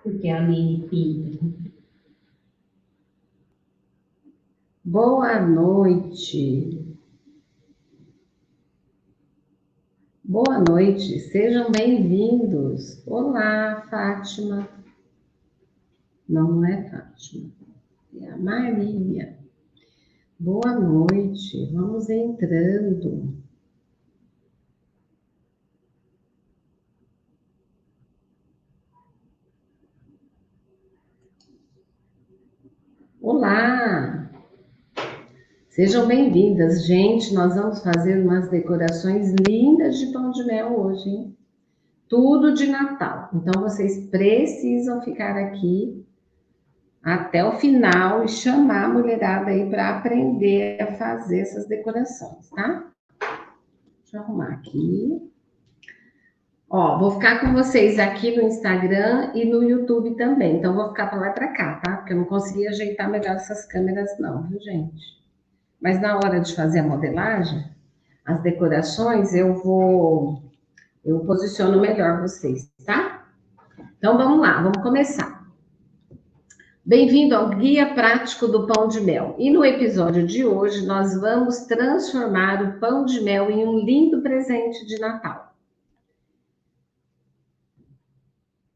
Porque a Aline Pinto. Boa noite. Boa noite, sejam bem-vindos. Olá, Fátima. Não é Fátima, é a Maria. Boa noite, vamos entrando. Olá, sejam bem-vindas. Gente, nós vamos fazer umas decorações lindas de pão de mel hoje, hein? Tudo de Natal. Então, vocês precisam ficar aqui até o final e chamar a mulherada aí para aprender a fazer essas decorações, tá? Deixa eu arrumar aqui. Ó, vou ficar com vocês aqui no Instagram e no YouTube também. Então, vou ficar para lá e para cá, tá? Porque eu não consegui ajeitar melhor essas câmeras, não, viu, gente? Mas na hora de fazer a modelagem, as decorações, eu posiciono melhor vocês, tá? Então, vamos lá, vamos começar. Bem-vindo ao Guia Prático do Pão de Mel. E no episódio de hoje, nós vamos transformar o pão de mel em um lindo presente de Natal.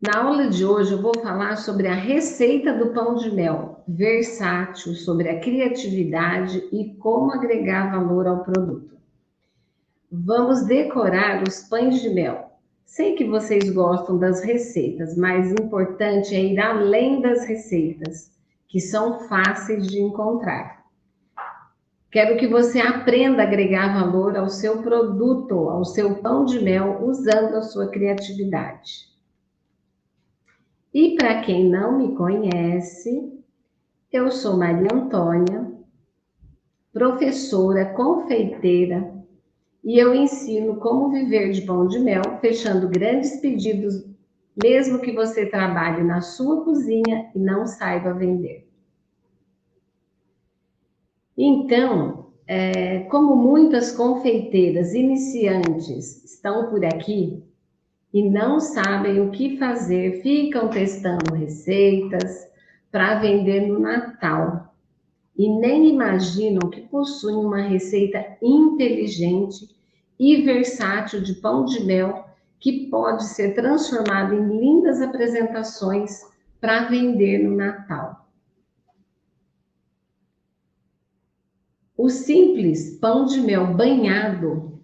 Na aula de hoje, eu vou falar sobre a receita do pão de mel, versátil, sobre a criatividade e como agregar valor ao produto. Vamos decorar os pães de mel. Sei que vocês gostam das receitas, mas o importante é ir além das receitas, que são fáceis de encontrar. Quero que você aprenda a agregar valor ao seu produto, ao seu pão de mel, usando a sua criatividade. E para quem não me conhece, eu sou Maria Antônia, professora, confeiteira, e eu ensino como viver de pão de mel, fechando grandes pedidos, mesmo que você trabalhe na sua cozinha e não saiba vender. Então, como muitas confeiteiras iniciantes estão por aqui e não sabem o que fazer, ficam testando receitas para vender no Natal e nem imaginam que possuem uma receita inteligente e versátil de pão de mel que pode ser transformada em lindas apresentações para vender no Natal. O simples pão de mel banhado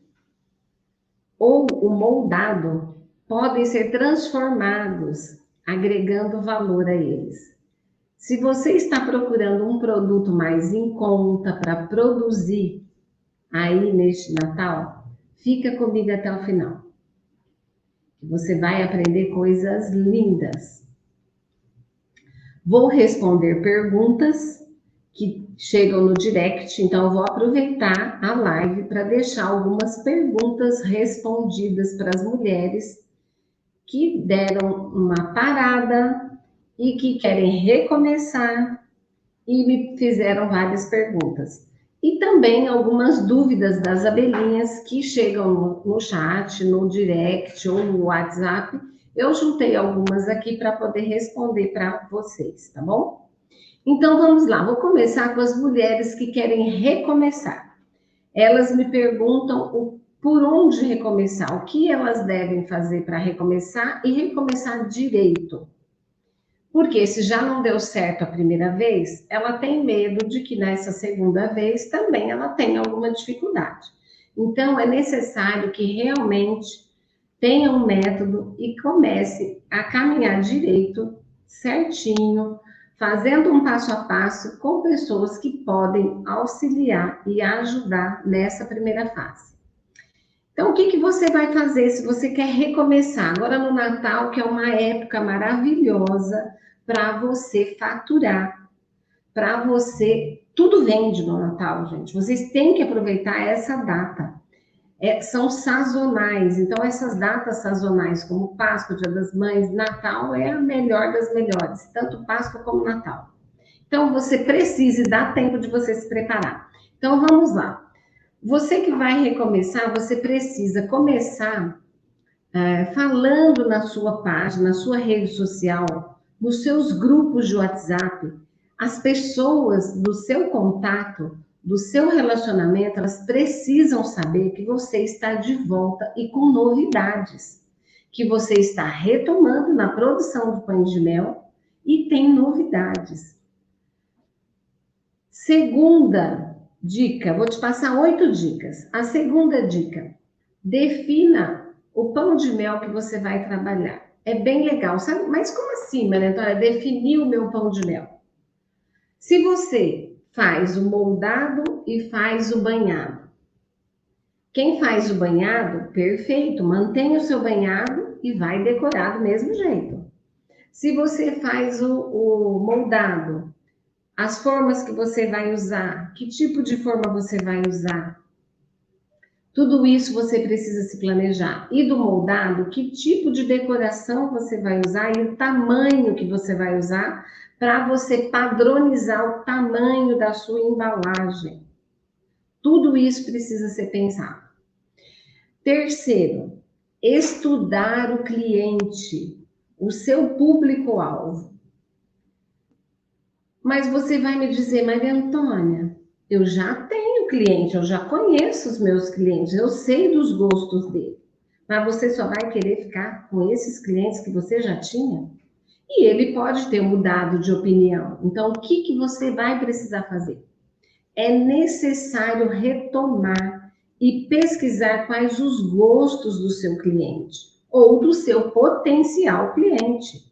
ou o moldado podem ser transformados, agregando valor a eles. Se você está procurando um produto mais em conta para produzir aí neste Natal, fica comigo até o final. Você vai aprender coisas lindas. Vou responder perguntas que chegam no direct, então eu vou aproveitar a live para deixar algumas perguntas respondidas para as mulheres que deram uma parada e que querem recomeçar e me fizeram várias perguntas. E também algumas dúvidas das abelhinhas que chegam no chat, no direct ou no WhatsApp. Eu juntei algumas aqui para poder responder para vocês, tá bom? Então vamos lá, vou começar com as mulheres que querem recomeçar. Elas me perguntam por onde recomeçar, o que elas devem fazer para recomeçar e recomeçar direito. Porque se já não deu certo a primeira vez, ela tem medo de que nessa segunda vez também ela tenha alguma dificuldade. Então, é necessário que realmente tenha um método e comece a caminhar direito, certinho, fazendo um passo a passo com pessoas que podem auxiliar e ajudar nessa primeira fase. Então, o que você vai fazer se você quer recomeçar? Agora no Natal, que é uma época maravilhosa para você faturar, para você... Tudo vende no Natal, gente. Vocês têm que aproveitar essa data. São sazonais, então essas datas sazonais, como Páscoa, Dia das Mães, Natal, é a melhor das melhores, tanto Páscoa como Natal. Então, você precisa e dá tempo de você se preparar. Então, vamos lá. Você que vai recomeçar, você precisa começar falando na sua página, na sua rede social, nos seus grupos de WhatsApp, as pessoas do seu contato, do seu relacionamento, elas precisam saber que você está de volta e com novidades, que você está retomando na produção do pães de mel e tem novidades. Segunda dica, vou te passar 8 dicas. A segunda dica, defina o pão de mel que você vai trabalhar. É bem legal, sabe? Mas como assim, Maria Antônia, definir o meu pão de mel? Se você faz o moldado e faz o banhado, quem faz o banhado, perfeito, mantenha o seu banhado e vai decorar do mesmo jeito. Se você faz o moldado, as formas que você vai usar, que tipo de forma você vai usar, tudo isso você precisa se planejar. E do moldado, que tipo de decoração você vai usar e o tamanho que você vai usar para você padronizar o tamanho da sua embalagem. Tudo isso precisa ser pensado. Terceiro, estudar o cliente, o seu público-alvo. Mas você vai me dizer, Maria Antônia, eu já tenho cliente, eu já conheço os meus clientes, eu sei dos gostos dele. Mas você só vai querer ficar com esses clientes que você já tinha? E ele pode ter mudado de opinião. Então, o que você vai precisar fazer? É necessário retomar e pesquisar quais os gostos do seu cliente ou do seu potencial cliente.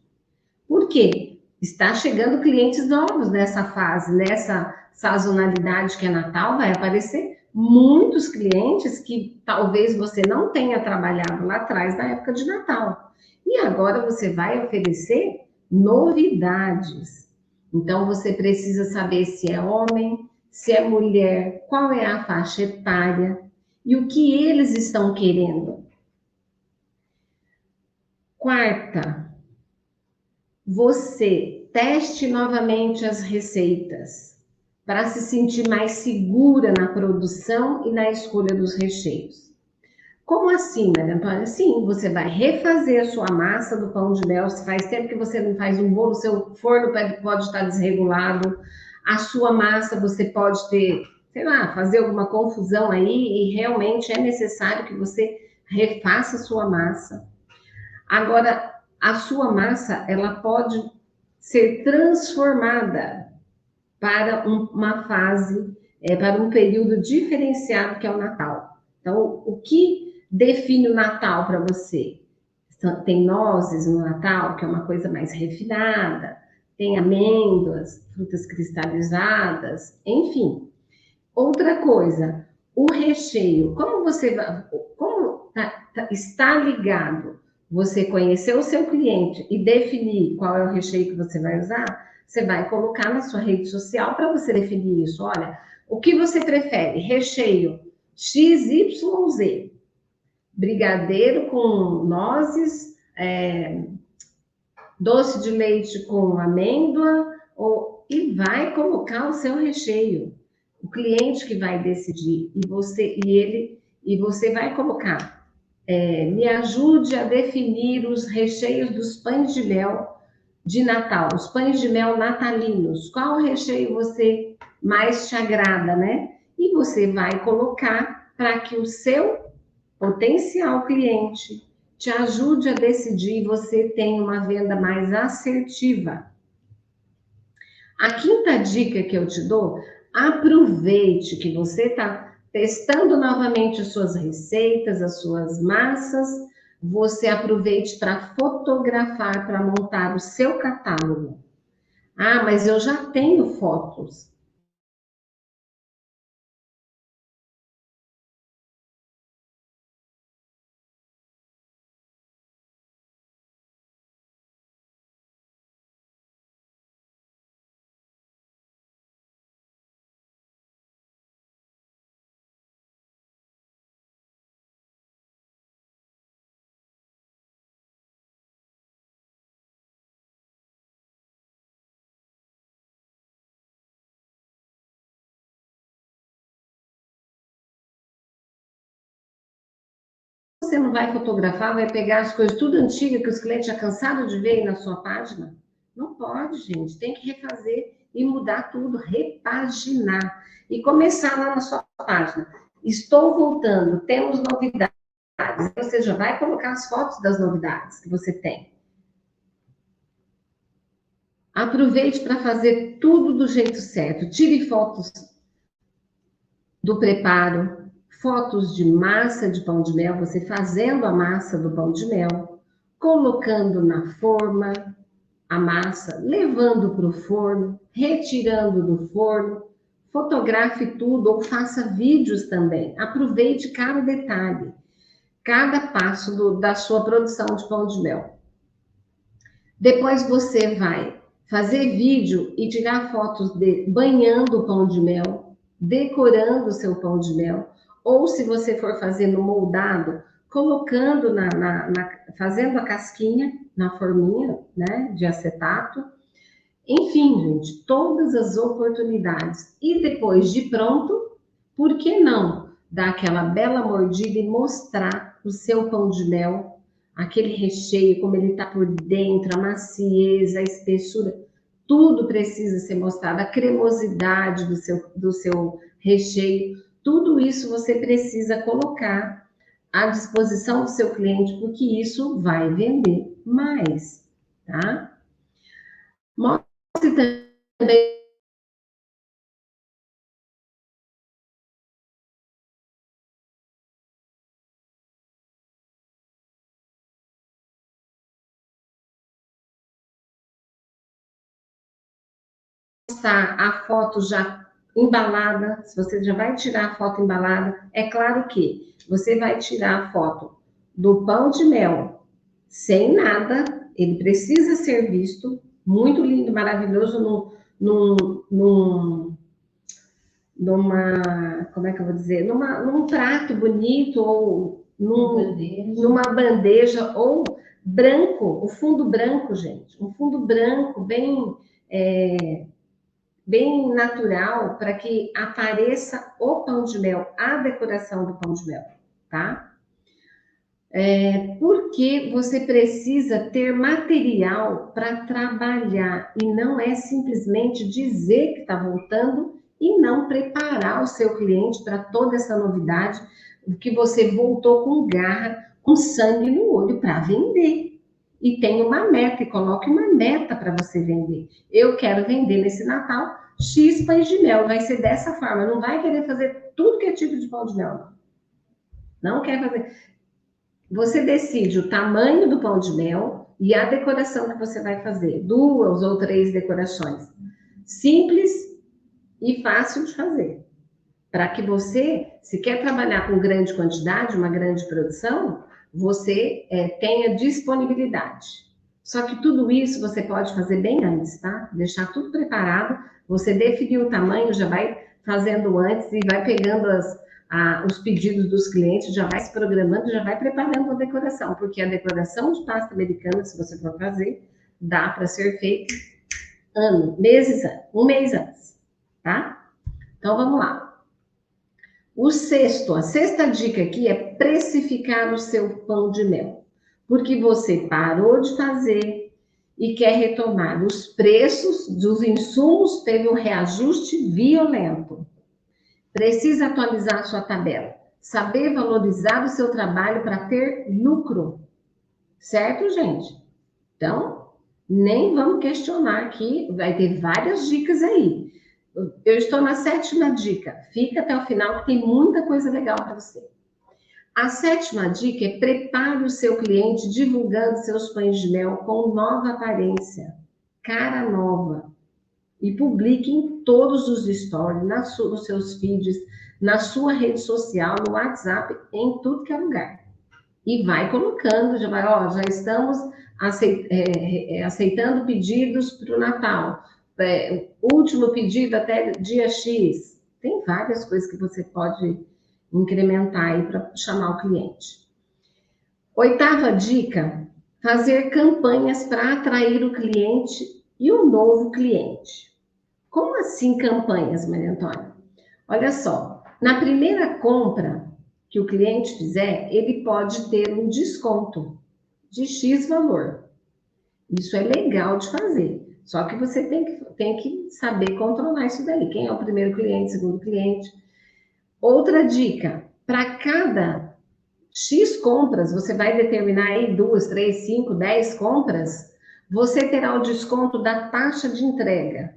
Por quê? Está chegando clientes novos nessa fase, nessa sazonalidade que é Natal, vai aparecer muitos clientes que talvez você não tenha trabalhado lá atrás na época de Natal. E agora você vai oferecer novidades. Então você precisa saber se é homem, se é mulher, qual é a faixa etária e o que eles estão querendo. Quarta, você teste novamente as receitas para se sentir mais segura na produção e na escolha dos recheios. Como assim, Maria Antônia? Sim, você vai refazer a sua massa do pão de mel. Se faz tempo que você não faz um bolo, seu forno pode estar desregulado. A sua massa você pode ter, sei lá, fazer alguma confusão aí e realmente é necessário que você refaça a sua massa. Agora, a sua massa, ela pode ser transformada para uma fase, para um período diferenciado que é o Natal. Então, o que define o Natal para você? Tem nozes no Natal, que é uma coisa mais refinada, tem amêndoas, frutas cristalizadas, enfim. Outra coisa, o recheio. Como você vai, como está ligado você conhecer o seu cliente e definir qual é o recheio que você vai usar, você vai colocar na sua rede social para você definir isso. Olha, o que você prefere? Recheio XYZ, brigadeiro com nozes, doce de leite com amêndoa, e vai colocar o seu recheio. O cliente que vai decidir e você vai colocar. Me ajude a definir os recheios dos pães de mel de Natal, os pães de mel natalinos. Qual recheio você mais te agrada, né? E você vai colocar para que o seu potencial cliente te ajude a decidir e você tenha uma venda mais assertiva. A quinta dica que eu te dou, aproveite que você está testando novamente as suas receitas, as suas massas, você aproveite para fotografar, para montar o seu catálogo. Ah, mas eu já tenho fotos. Você não vai fotografar, vai pegar as coisas tudo antigas que os clientes já cansaram de ver aí na sua página? Não pode, gente. Tem que refazer e mudar tudo, repaginar. E começar lá na sua página. Estou voltando, temos novidades. Você já vai colocar as fotos das novidades que você tem. Aproveite para fazer tudo do jeito certo. Tire fotos do preparo, fotos de massa de pão de mel, você fazendo a massa do pão de mel, colocando na forma a massa, levando para o forno, retirando do forno, fotografe tudo ou faça vídeos também. Aproveite cada detalhe, cada passo da sua produção de pão de mel. Depois você vai fazer vídeo e tirar fotos de banhando o pão de mel, decorando o seu pão de mel, ou se você for fazer no moldado, colocando fazendo a casquinha na forminha, né, de acetato. Enfim, gente, todas as oportunidades. E depois de pronto, por que não dar aquela bela mordida e mostrar o seu pão de mel, aquele recheio, como ele está por dentro, a maciez, a espessura, tudo precisa ser mostrado, a cremosidade do seu recheio, tudo isso você precisa colocar à disposição do seu cliente, porque isso vai vender mais, tá? Mostre também postar a foto já embalada, se você já vai tirar a foto embalada, é claro que você vai tirar a foto do pão de mel sem nada, ele precisa ser visto, muito lindo, maravilhoso, como é que eu vou dizer, num prato bonito, ou numa bandeja, ou branco, o fundo branco, gente, um fundo branco bem natural, para que apareça o pão de mel, a decoração do pão de mel, tá? Porque você precisa ter material para trabalhar e não é simplesmente dizer que está voltando e não preparar o seu cliente para toda essa novidade, que você voltou com garra, com sangue no olho para vender. E tem uma meta, e coloque uma meta para você vender. Eu quero vender nesse Natal X pães de mel, vai ser dessa forma, não vai querer fazer tudo que é tipo de pão de mel, não. Não quer fazer. Você decide o tamanho do pão de mel e a decoração que você vai fazer. 2 ou 3 decorações. Simples e fácil de fazer. Para que você, se quer trabalhar com grande quantidade, uma grande produção, você tenha disponibilidade. Só que tudo isso você pode fazer bem antes, tá? Deixar tudo preparado, você definir o tamanho, já vai fazendo antes e vai pegando os pedidos dos clientes, já vai se programando, já vai preparando a decoração, porque a decoração de pasta americana, se você for fazer, dá para ser feito meses antes, um mês antes, tá? Então vamos lá. A sexta dica aqui é precificar o seu pão de mel, porque você parou de fazer e quer retomar. Os preços dos insumos teve um reajuste violento. Precisa atualizar a sua tabela, saber valorizar o seu trabalho para ter lucro. Certo, gente? Então, nem vamos questionar aqui, vai ter várias dicas aí. Eu estou na 7ª dica. Fica até o final, que tem muita coisa legal para você. A 7ª dica é prepare o seu cliente divulgando seus pães de mel com nova aparência, cara nova. E publique em todos os stories, nos seus feeds, na sua rede social, no WhatsApp, em tudo que é lugar. E vai colocando, já estamos aceitando pedidos para o Natal. Último pedido até dia X. Tem várias coisas que você pode incrementar aí para chamar o cliente. 8ª dica, fazer campanhas para atrair o cliente e o novo cliente. Como assim campanhas, Maria Antônia? Olha só, na primeira compra que o cliente fizer, ele pode ter um desconto de X valor. Isso é legal de fazer. Só que você tem que saber controlar isso daí. Quem é o primeiro cliente, segundo cliente. Outra dica, para cada X compras, você vai determinar aí 2, 3, 5, 10 compras, você terá o desconto da taxa de entrega.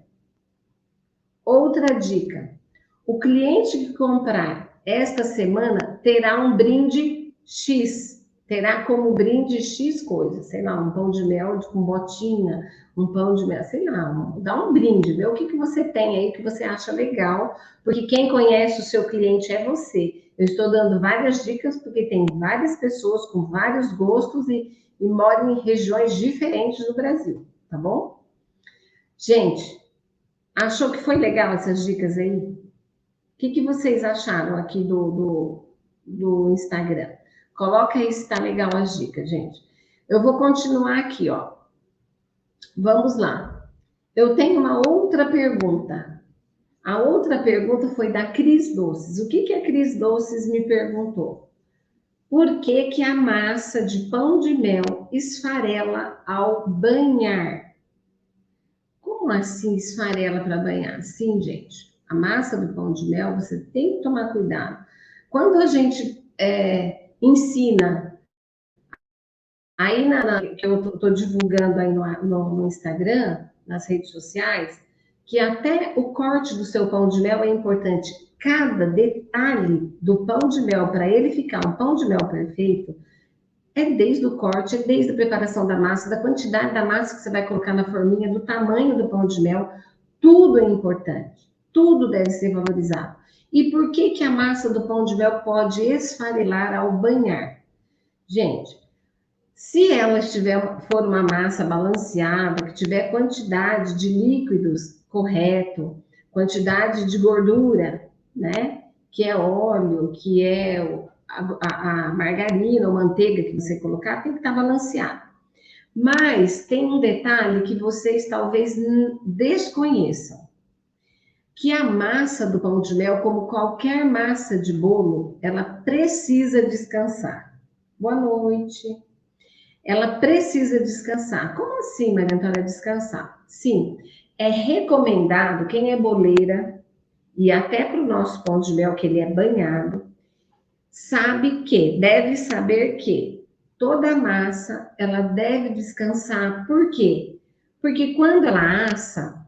Outra dica, o cliente que comprar esta semana terá um brinde X, terá como brinde X coisas, sei lá, um pão de mel com botinha, um pão de mel, sei lá, dá um brinde, vê o que você tem aí que você acha legal, porque quem conhece o seu cliente é você. Eu estou dando várias dicas porque tem várias pessoas com vários gostos e moram em regiões diferentes do Brasil, tá bom? Gente, achou que foi legal essas dicas aí? O que vocês acharam aqui do Instagram? Coloca aí se tá legal as dicas, gente. Eu vou continuar aqui, ó. Vamos lá. Eu tenho uma outra pergunta. A outra pergunta foi da Cris Doces. O que a Cris Doces me perguntou? Por que a massa de pão de mel esfarela ao banhar? Como assim esfarela para banhar? Sim, gente. A massa do pão de mel, você tem que tomar cuidado. Quando a gente ensina, aí que eu estou divulgando aí no Instagram, nas redes sociais, que até o corte do seu pão de mel é importante. Cada detalhe do pão de mel, para ele ficar um pão de mel perfeito, é desde o corte, é desde a preparação da massa, da quantidade da massa que você vai colocar na forminha, do tamanho do pão de mel, tudo é importante, tudo deve ser valorizado. E por que a massa do pão de mel pode esfarelar ao banhar? Gente, se ela for uma massa balanceada, que tiver quantidade de líquidos correto, quantidade de gordura, né? Que é óleo, que é a margarina ou manteiga que você colocar, tem que estar balanceado. Mas tem um detalhe que vocês talvez desconheçam, que a massa do pão de mel, como qualquer massa de bolo, ela precisa descansar. Boa noite. Ela precisa descansar. Como assim, Maria Antônia, descansar? Sim, é recomendado, quem é boleira, e até para o nosso pão de mel, que ele é banhado, deve saber que toda massa, ela deve descansar. Por quê? Porque quando ela assa,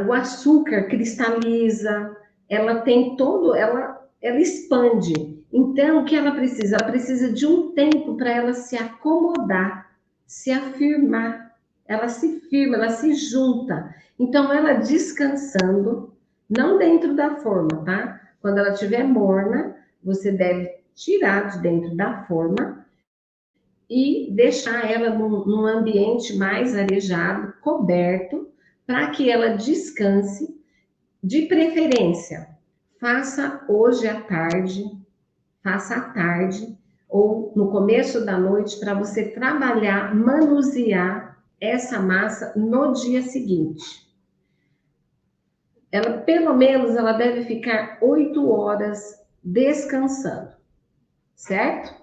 o açúcar cristaliza, ela tem ela expande. Então, o que ela precisa? Ela precisa de um tempo para ela se acomodar, se afirmar. Ela se firma, ela se junta. Então, ela descansando, não dentro da forma, tá? Quando ela estiver morna, você deve tirar de dentro da forma e deixar ela num ambiente mais arejado, coberto, para que ela descanse. De preferência, faça hoje à tarde, faça à tarde ou no começo da noite para você trabalhar, manusear essa massa no dia seguinte. Ela, pelo menos, ela deve ficar 8 horas descansando, certo?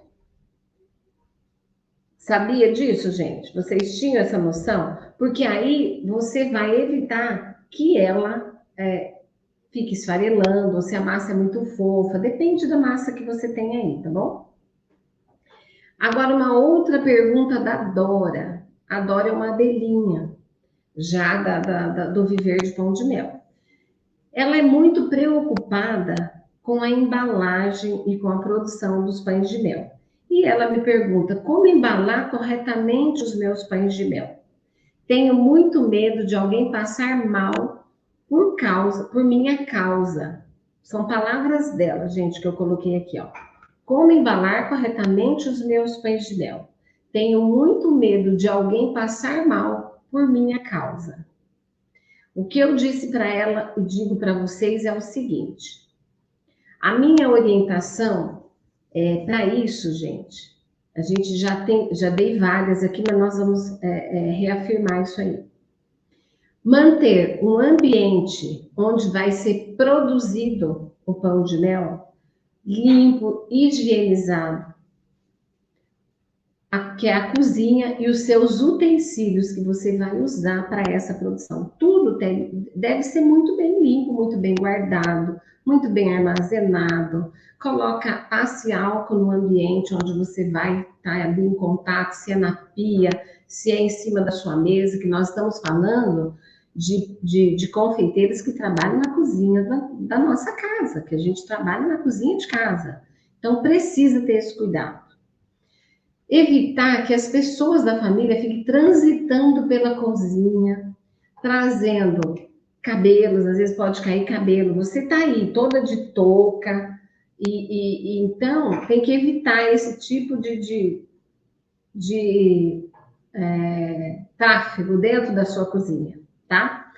Sabia disso, gente? Vocês tinham essa noção? Porque aí você vai evitar que ela fique esfarelando, ou se a massa é muito fofa. Depende da massa que você tem aí, tá bom? Agora, uma outra pergunta da Dora. A Dora é uma abelhinha, já do Viver de Pão de Mel. Ela é muito preocupada com a embalagem e com a produção dos pães de mel. E ela me pergunta como embalar corretamente os meus pães de mel. Tenho muito medo de alguém passar mal por minha causa. São palavras dela, gente, que eu coloquei aqui, ó. Como embalar corretamente os meus pães de mel. Tenho muito medo de alguém passar mal por minha causa. O que eu disse para ela e digo para vocês é o seguinte: a minha orientação para isso, gente, a gente já dei várias aqui, mas nós vamos reafirmar isso aí. Manter um ambiente onde vai ser produzido o pão de mel limpo, higienizado. que é a cozinha e os seus utensílios que você vai usar para essa produção. Tudo deve ser muito bem limpo, muito bem guardado, muito bem armazenado. Passe álcool no ambiente onde você vai estar ali em contato, se é na pia, se é em cima da sua mesa, que nós estamos falando de confeiteiros que trabalham na cozinha da nossa casa, que a gente trabalha na cozinha de casa. Então, precisa ter esse cuidado. Evitar que as pessoas da família fiquem transitando pela cozinha, trazendo cabelos, às vezes pode cair cabelo. Você está aí toda de touca, então tem que evitar esse tipo de tráfego dentro da sua cozinha, tá?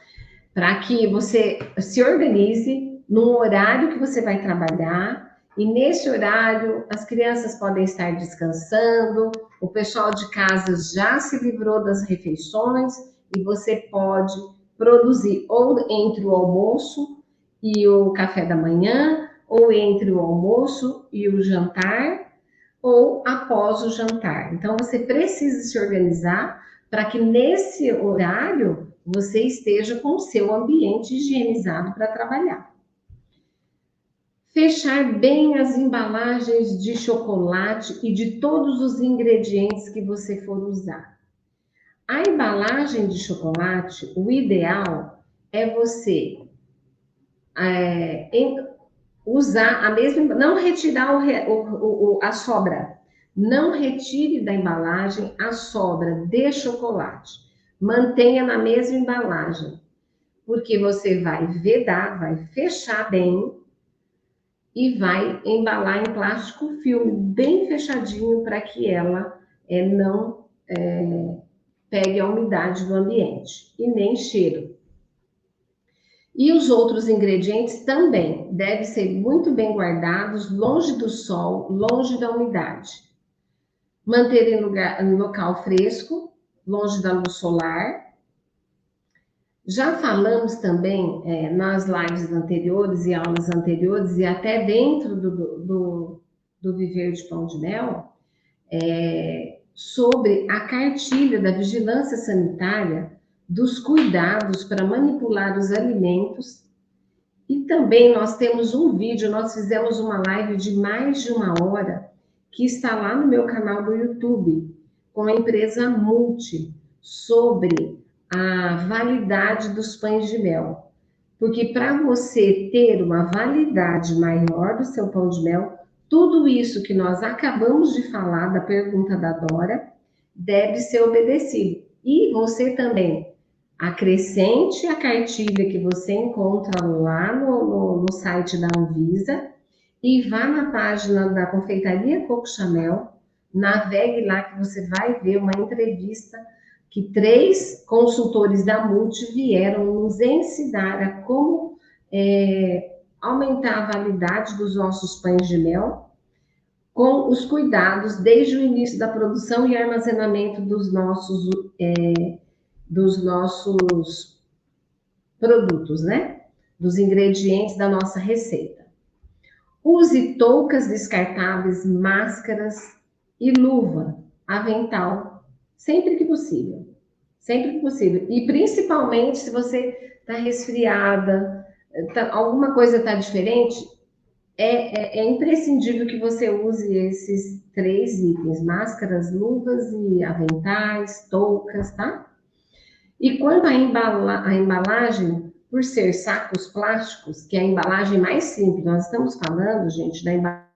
Para que você se organize num horário que você vai trabalhar, e nesse horário as crianças podem estar descansando, o pessoal de casa já se livrou das refeições e você pode produzir ou entre o almoço e o café da manhã, ou entre o almoço e o jantar, ou após o jantar. Então você precisa se organizar para que nesse horário você esteja com o seu ambiente higienizado para trabalhar. Fechar bem as embalagens de chocolate e de todos os ingredientes que você for usar. A embalagem de chocolate, o ideal é você usar a mesma, não retirar a sobra. Não retire da embalagem a sobra de chocolate. Mantenha na mesma embalagem, porque você vai vedar, vai fechar bem e vai embalar em plástico filme bem fechadinho para que ela não pegue a umidade do ambiente e nem cheiro. E os outros ingredientes também devem ser muito bem guardados, longe do sol, longe da umidade. Manter em local fresco, longe da luz solar. Já falamos também nas lives anteriores e aulas anteriores, e até dentro do Viver de Pão de Mel, sobre a cartilha da vigilância sanitária, dos cuidados para manipular os alimentos. E também nós temos um vídeo, nós fizemos uma live de mais de 1 hora, que está lá no meu canal do YouTube, com a empresa Multi, sobre a validade dos pães de mel. Porque para você ter uma validade maior do seu pão de mel, tudo isso que nós acabamos de falar da pergunta da Dora deve ser obedecido. E você também acrescente a cartilha que você encontra lá no site da Anvisa e vá na página da Confeitaria Coco Chanel, navegue lá que você vai ver uma entrevista que 3 consultores da Multi vieram nos ensinar a como aumentar a validade dos nossos pães de mel com os cuidados desde o início da produção e armazenamento dos nossos produtos, né? Dos ingredientes da nossa receita. Use toucas descartáveis, máscaras e luva, avental, sempre que possível. Sempre que possível. E principalmente se você está resfriada, alguma coisa está diferente, é imprescindível que você use esses 3 itens: máscaras, luvas e aventais, toucas, tá? E quanto à embalagem, por ser sacos plásticos, que é a embalagem mais simples, nós estamos falando, gente, da embalagem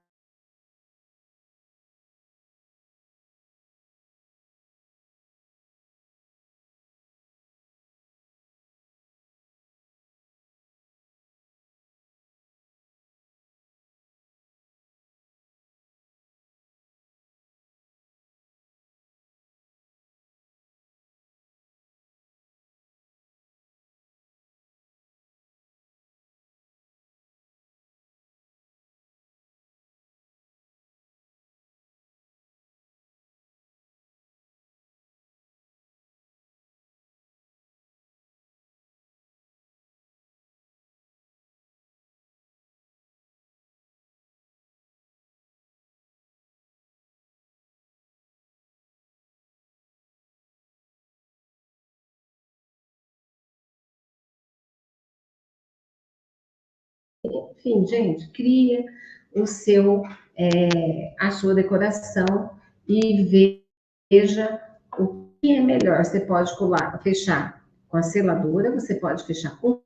Enfim, gente, cria o seu, a sua decoração e veja o que é melhor. Você pode fechar com a seladora, você pode fechar com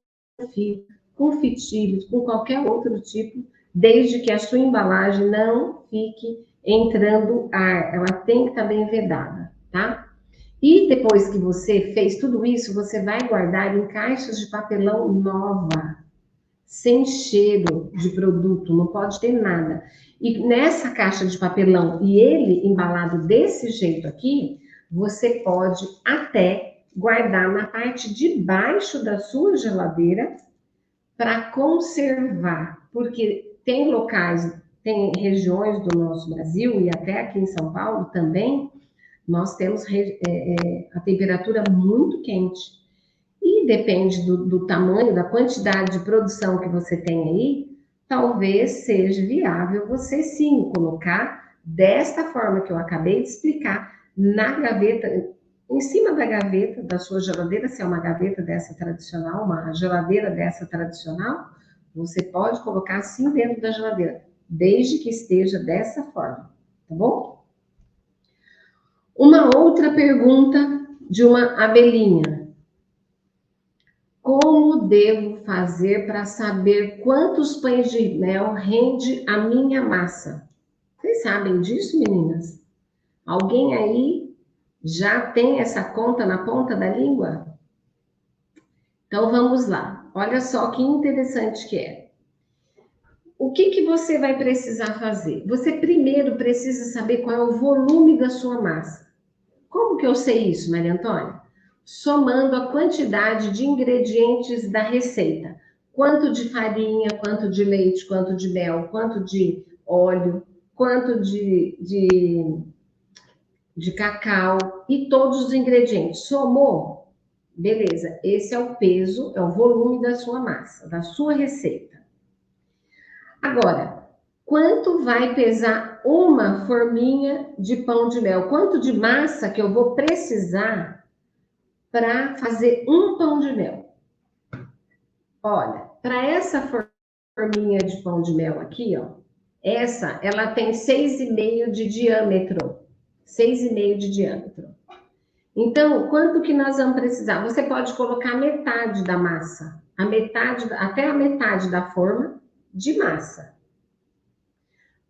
fio, com fitilhos, com qualquer outro tipo, desde que a sua embalagem não fique entrando ar. Ela tem que estar bem vedada, tá? E depois que você fez tudo isso, você vai guardar em caixas de papelão nova, sem cheiro de produto, não pode ter nada. E nessa caixa de papelão, e ele embalado desse jeito aqui, você pode até guardar na parte de baixo da sua geladeira para conservar, porque tem locais, tem regiões do nosso Brasil e até aqui em São Paulo também, nós temos a temperatura muito quente. E depende do tamanho, da quantidade de produção que você tem aí, talvez seja viável você sim colocar desta forma que eu acabei de explicar, na gaveta, em cima da gaveta da sua geladeira, se é uma gaveta dessa tradicional, uma geladeira dessa tradicional, você pode colocar assim dentro da geladeira, desde que esteja dessa forma, tá bom? Uma outra pergunta de uma abelhinha. Como devo fazer para saber quantos pães de mel rende a minha massa? Vocês sabem disso, meninas? Alguém aí já tem essa conta na ponta da língua? Então vamos lá. Olha só que interessante que é. O que você vai precisar fazer? Você primeiro precisa saber qual é o volume da sua massa. Como que eu sei isso, Maria Antônia? Somando a quantidade de ingredientes da receita. Quanto de farinha, quanto de leite, quanto de mel, quanto de óleo, quanto de cacau e todos os ingredientes. Somou? Beleza, esse é o peso, é o volume da sua massa, da sua receita. Agora, quanto vai pesar uma forminha de pão de mel? Quanto de massa que eu vou precisar para fazer um pão de mel? Olha, para essa forminha de pão de mel aqui, ó, ela tem 6,5 de diâmetro. 6,5 de diâmetro. Então, quanto que nós vamos precisar? Você pode colocar metade da massa, até a metade da forma de massa.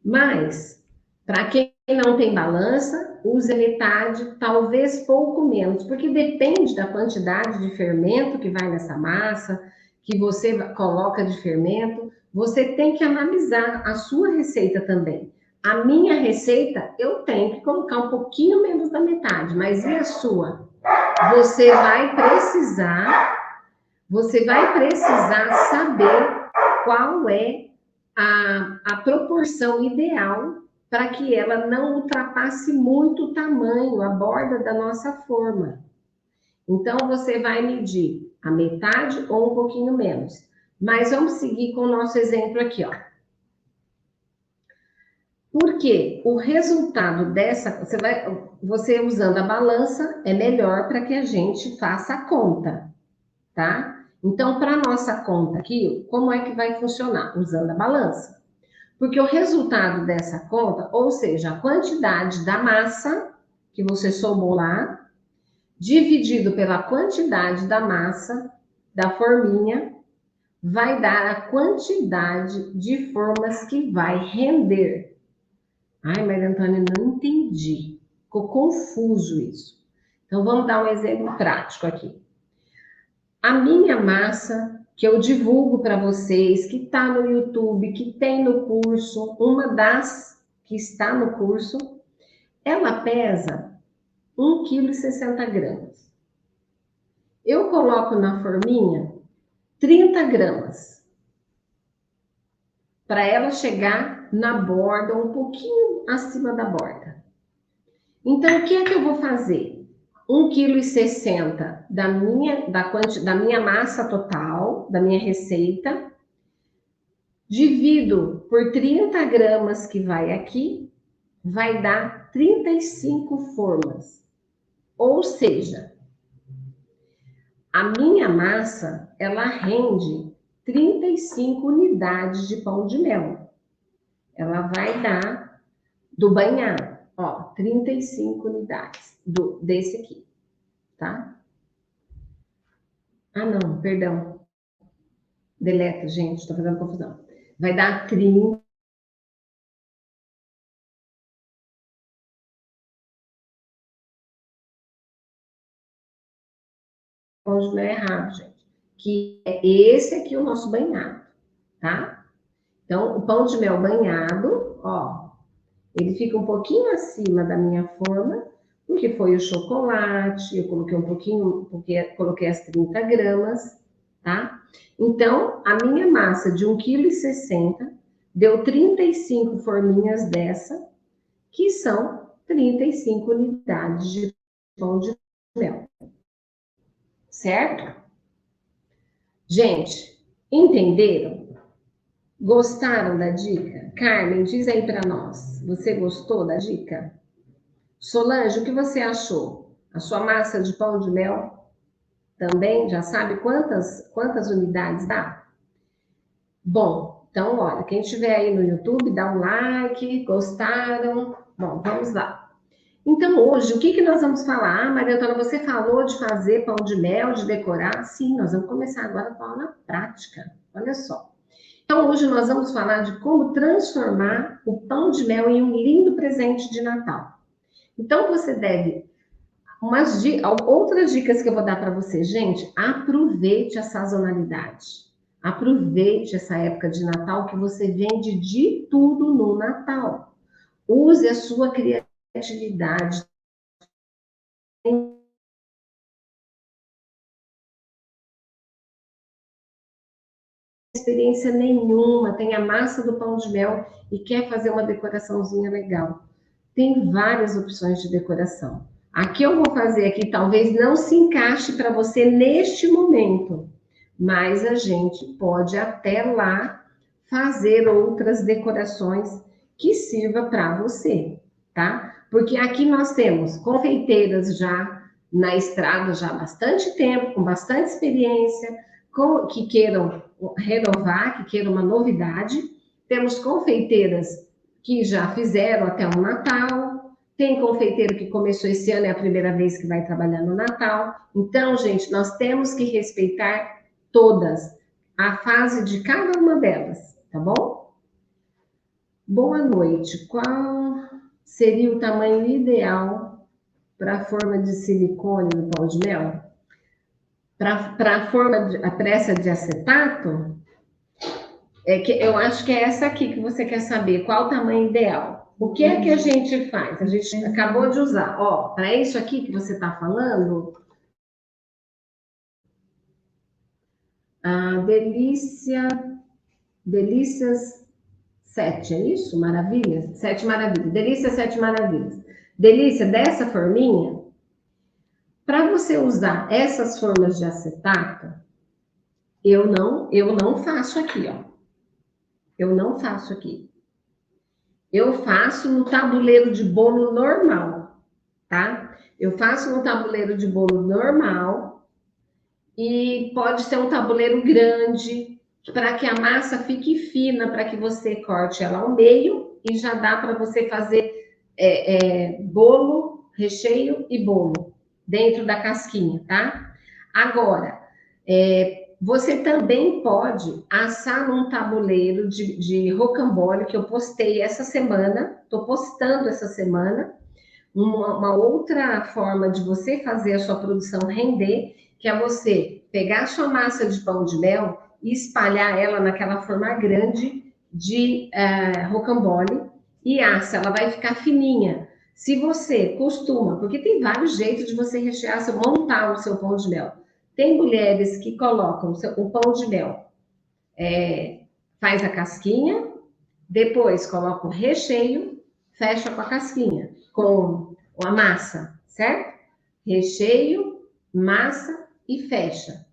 Mas, para quem não tem balança, use a metade, talvez pouco menos, porque depende da quantidade de fermento que vai nessa massa, que você coloca de fermento. Você tem que analisar a sua receita também. A minha receita, eu tenho que colocar um pouquinho menos da metade, mas e a sua? Você vai precisar saber qual é a proporção ideal para que ela não ultrapasse muito o tamanho, a borda da nossa forma. Então, você vai medir a metade ou um pouquinho menos. Mas vamos seguir com o nosso exemplo aqui, ó. Porque o resultado você usando a balança é melhor para que a gente faça a conta, tá? Então, para nossa conta aqui, como é que vai funcionar? Usando a balança. Porque o resultado dessa conta, ou seja, a quantidade da massa que você somou lá, dividido pela quantidade da massa da forminha, vai dar a quantidade de formas que vai render. Ai, Maria Antônia, não entendi. Ficou confuso isso. Então, vamos dar um exemplo prático aqui. A minha massa, que eu divulgo para vocês, que está no YouTube, que tem no curso, uma das que está no curso, ela pesa 1,60 kg. Eu coloco na forminha 30 gramas, para ela chegar na borda, um pouquinho acima da borda. Então, o que é que eu vou fazer? 1,60 kg da minha massa total, da minha receita, divido por 30 gramas que vai aqui, vai dar 35 formas. Ou seja, a minha massa, ela rende 35 unidades de pão de mel. Ela vai dar do banhado, ó, 35 unidades desse aqui, tá? Ah, não, perdão. Deleta, gente, estou fazendo confusão. Vai dar 30. Pão de mel errado, gente. Que é esse aqui o nosso banhado, tá? Então, o pão de mel banhado, ó, ele fica um pouquinho acima da minha forma, porque foi o chocolate, eu coloquei um pouquinho, porque coloquei as 30 gramas, tá? Então, a minha massa de 1,60 kg deu 35 forminhas dessa, que são 35 unidades de pão de mel, certo? Gente, entenderam? Gostaram da dica? Carmen, diz aí para nós. Você gostou da dica? Solange, o que você achou? A sua massa de pão de mel também? Já sabe quantas unidades dá? Bom, então, olha, quem estiver aí no YouTube, dá um like, gostaram? Bom, vamos lá. Então, hoje, o que nós vamos falar? Ah, Maria Antônia, você falou de fazer pão de mel, de decorar? Sim, nós vamos começar agora com a aula prática. Olha só. Então, hoje nós vamos falar de como transformar o pão de mel em um lindo presente de Natal. Então, você deve... outras dicas que eu vou dar para você, gente, aproveite a sazonalidade. Aproveite essa época de Natal que você vende de tudo no Natal. Use a sua criatividade. Experiência nenhuma, tem a massa do pão de mel e quer fazer uma decoraçãozinha legal. Tem várias opções de decoração. A que eu vou fazer aqui talvez não se encaixe para você neste momento, mas a gente pode até lá fazer outras decorações que sirva para você, tá? Porque aqui nós temos confeiteiras já na estrada já há bastante tempo, com bastante experiência, que queiram renovar, que queiram uma novidade. Temos confeiteiras que já fizeram até o Natal, tem confeiteiro que começou esse ano, é a primeira vez que vai trabalhar no Natal. Então, gente, nós temos que respeitar todas, a fase de cada uma delas, tá bom? Boa noite. Qual seria o tamanho ideal para a forma de silicone do pão de mel? Para a forma, a pressa de acetato, eu acho que é essa aqui que você quer saber, qual o tamanho ideal. O que é que a gente faz? A gente acabou de usar, ó, para isso aqui que você está falando, a Delícias 7, é isso? Maravilhas? 7 maravilhas. Delícia 7 maravilhas. Delícia, dessa forminha, para você usar essas formas de acetato, eu não faço aqui, ó. Eu não faço aqui. Eu faço no tabuleiro de bolo normal, tá? Eu faço no tabuleiro de bolo normal e pode ser um tabuleiro grande para que a massa fique fina, para que você corte ela ao meio e já dá para você fazer bolo, recheio e bolo dentro da casquinha, tá? Agora, você também pode assar num tabuleiro de rocambole que eu postei essa semana, estou postando essa semana, uma outra forma de você fazer a sua produção render, que é você pegar a sua massa de pão de mel e espalhar ela naquela forma grande de rocambole e assa, ela vai ficar fininha. Se você costuma, porque tem vários jeitos de você rechear, montar o seu pão de mel. Tem mulheres que colocam o pão de mel, faz a casquinha, depois coloca o recheio, fecha com a casquinha, com a massa, certo? Recheio, massa e fecha.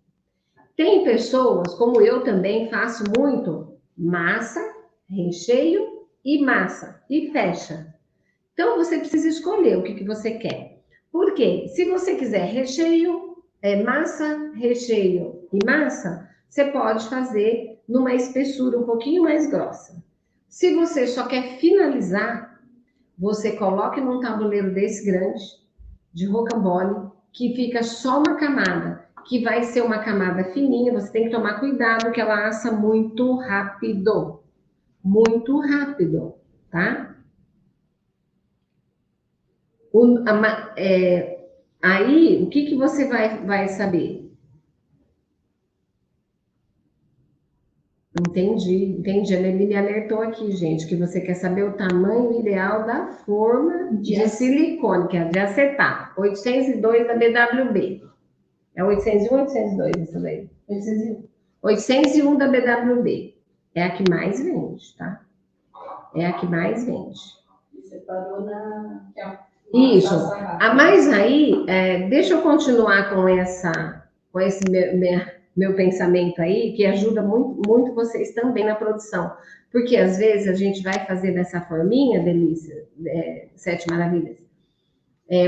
Tem pessoas, como eu também faço muito, massa, recheio e massa e fecha. Então você precisa escolher o que você quer. Por quê? Se você quiser recheio, massa, recheio e massa, você pode fazer numa espessura um pouquinho mais grossa. Se você só quer finalizar, você coloque num tabuleiro desse grande, de rocambole, que fica só uma camada, que vai ser uma camada fininha, você tem que tomar cuidado que ela assa muito rápido, tá? Aí, o que que você vai saber? Entendi. A Nelly me alertou aqui, gente, que você quer saber o tamanho ideal da forma de silicone, que é de acetato. 802 da BWB. É 801 ou 802 isso daí? 801. 801 da BWB. É a que mais vende, tá? É a que mais vende. Você parou na... Isso. Mas aí, deixa eu continuar com esse meu pensamento aí, que ajuda muito vocês também na produção. Porque às vezes a gente vai fazer dessa forminha, Delícia, Sete Maravilhas.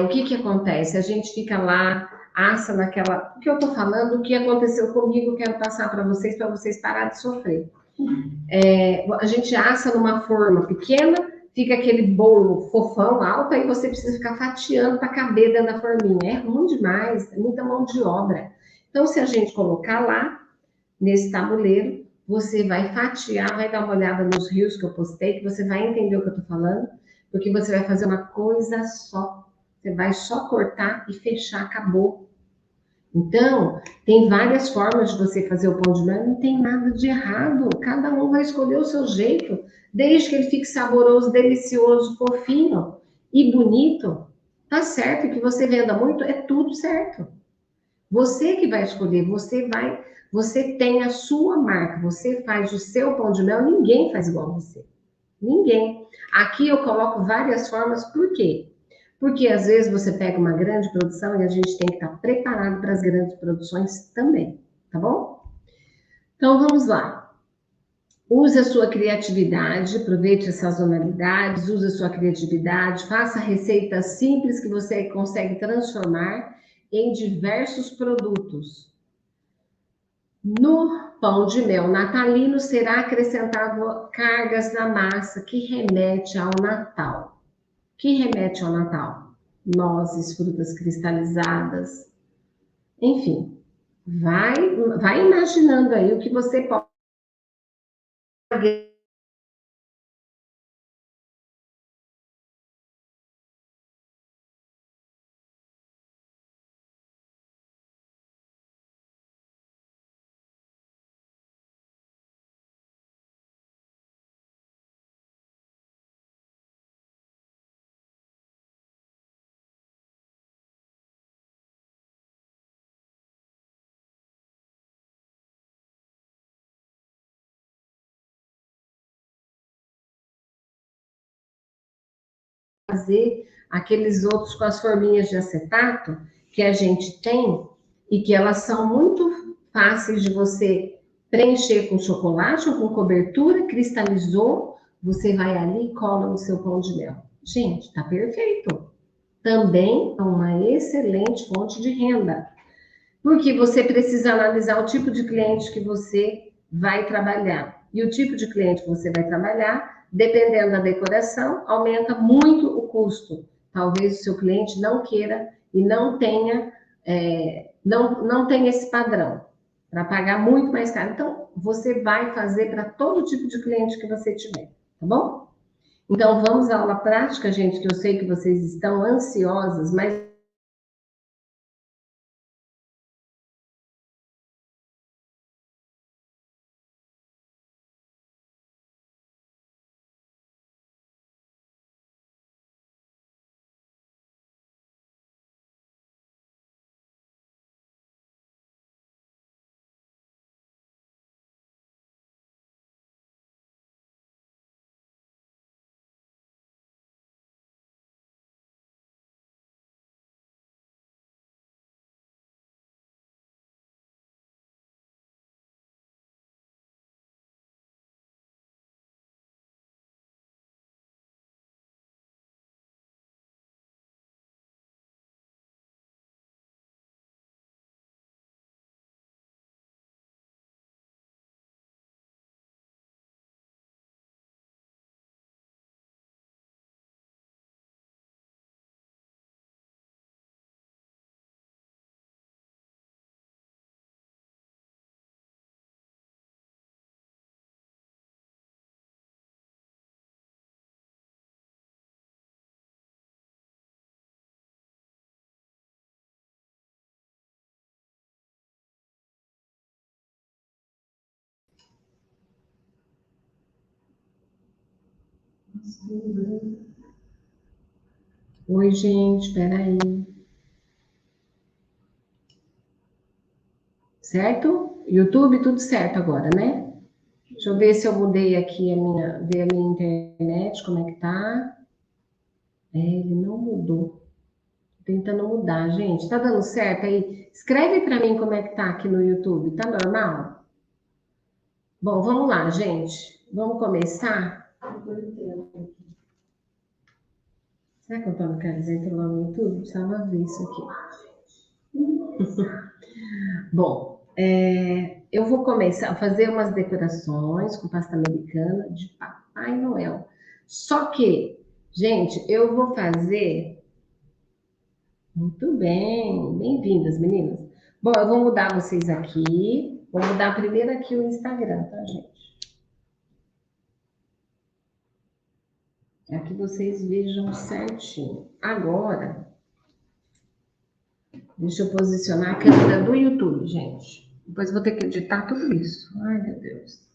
O que que acontece? A gente fica lá, assa naquela. O que eu tô falando, o que aconteceu comigo, quero passar para vocês pararem de sofrer. A gente assa numa forma pequena, fica aquele bolo fofão alto, aí você precisa ficar fatiando para caber dentro da forminha. É ruim demais, é muita mão de obra. Então, se a gente colocar lá, nesse tabuleiro, você vai fatiar, vai dar uma olhada nos rios que eu postei, que você vai entender o que eu estou falando, porque você vai fazer uma coisa só. Você vai só cortar e fechar, acabou. Então, tem várias formas de você fazer o pão de mel, não tem nada de errado. Cada um vai escolher o seu jeito, desde que ele fique saboroso, delicioso, fofinho e bonito. Tá certo que você venda muito, é tudo certo. Você que vai escolher, você tem a sua marca, você faz o seu pão de mel, ninguém faz igual a você. Ninguém. Aqui eu coloco várias formas, por quê? Porque às vezes você pega uma grande produção e a gente tem que estar preparado para as grandes produções também, tá bom? Então vamos lá. Use a sua criatividade, aproveite as sazonalidades, use a sua criatividade, faça receitas simples que você consegue transformar em diversos produtos. No pão de mel natalino será acrescentado cargas na massa que remete ao Natal. Que remete ao Natal? Nozes, frutas cristalizadas, enfim. Vai imaginando aí o que você pode fazer aqueles outros com as forminhas de acetato que a gente tem e que elas são muito fáceis de você preencher com chocolate ou com cobertura, cristalizou, você vai ali e cola no seu pão de mel. Gente, tá perfeito. Também é uma excelente fonte de renda, porque você precisa analisar o tipo de cliente que você vai trabalhar. E o tipo de cliente que você vai trabalhar, dependendo da decoração, aumenta muito o custo. Talvez o seu cliente não queira e não tenha, não tenha esse padrão para pagar muito mais caro. Então, você vai fazer para todo tipo de cliente que você tiver, tá bom? Então, vamos à aula prática, gente, que eu sei que vocês estão ansiosas, mas Oi, gente, peraí. Certo? YouTube, tudo certo agora, né? Deixa eu ver se eu mudei aqui ver a minha internet, como é que tá. É, ele não mudou. Tô tentando mudar, gente. Tá dando certo aí? Escreve para mim como é que tá aqui no YouTube. Tá normal? Bom, vamos lá, gente. Vamos começar? Será que o Antônio Carlos entrou lá no YouTube? Precisava ver isso aqui. Bom, eu vou começar a fazer umas decorações com pasta americana de Papai Noel. Só que, gente, eu vou fazer. Muito bem, bem-vindas, meninas. Bom, eu vou mudar vocês aqui. Vou mudar primeiro aqui o Instagram, tá, gente? Para que vocês vejam certinho. Agora, deixa eu posicionar a câmera do YouTube, gente. Depois vou ter que editar tudo isso. Ai, meu Deus.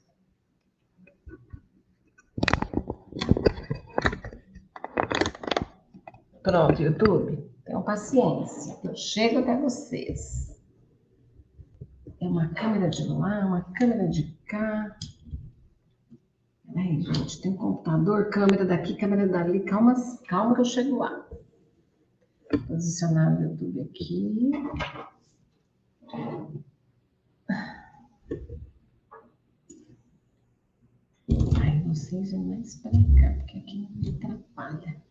Pronto, YouTube. Tenham paciência. Eu chego até vocês. É uma câmera de lá, uma câmera de cá. Peraí, gente, tem um computador, câmera daqui, câmera dali. Calma, calma que eu chego lá. Posicionar o YouTube aqui. Ai, vocês vão mais para cá, porque aqui me atrapalha.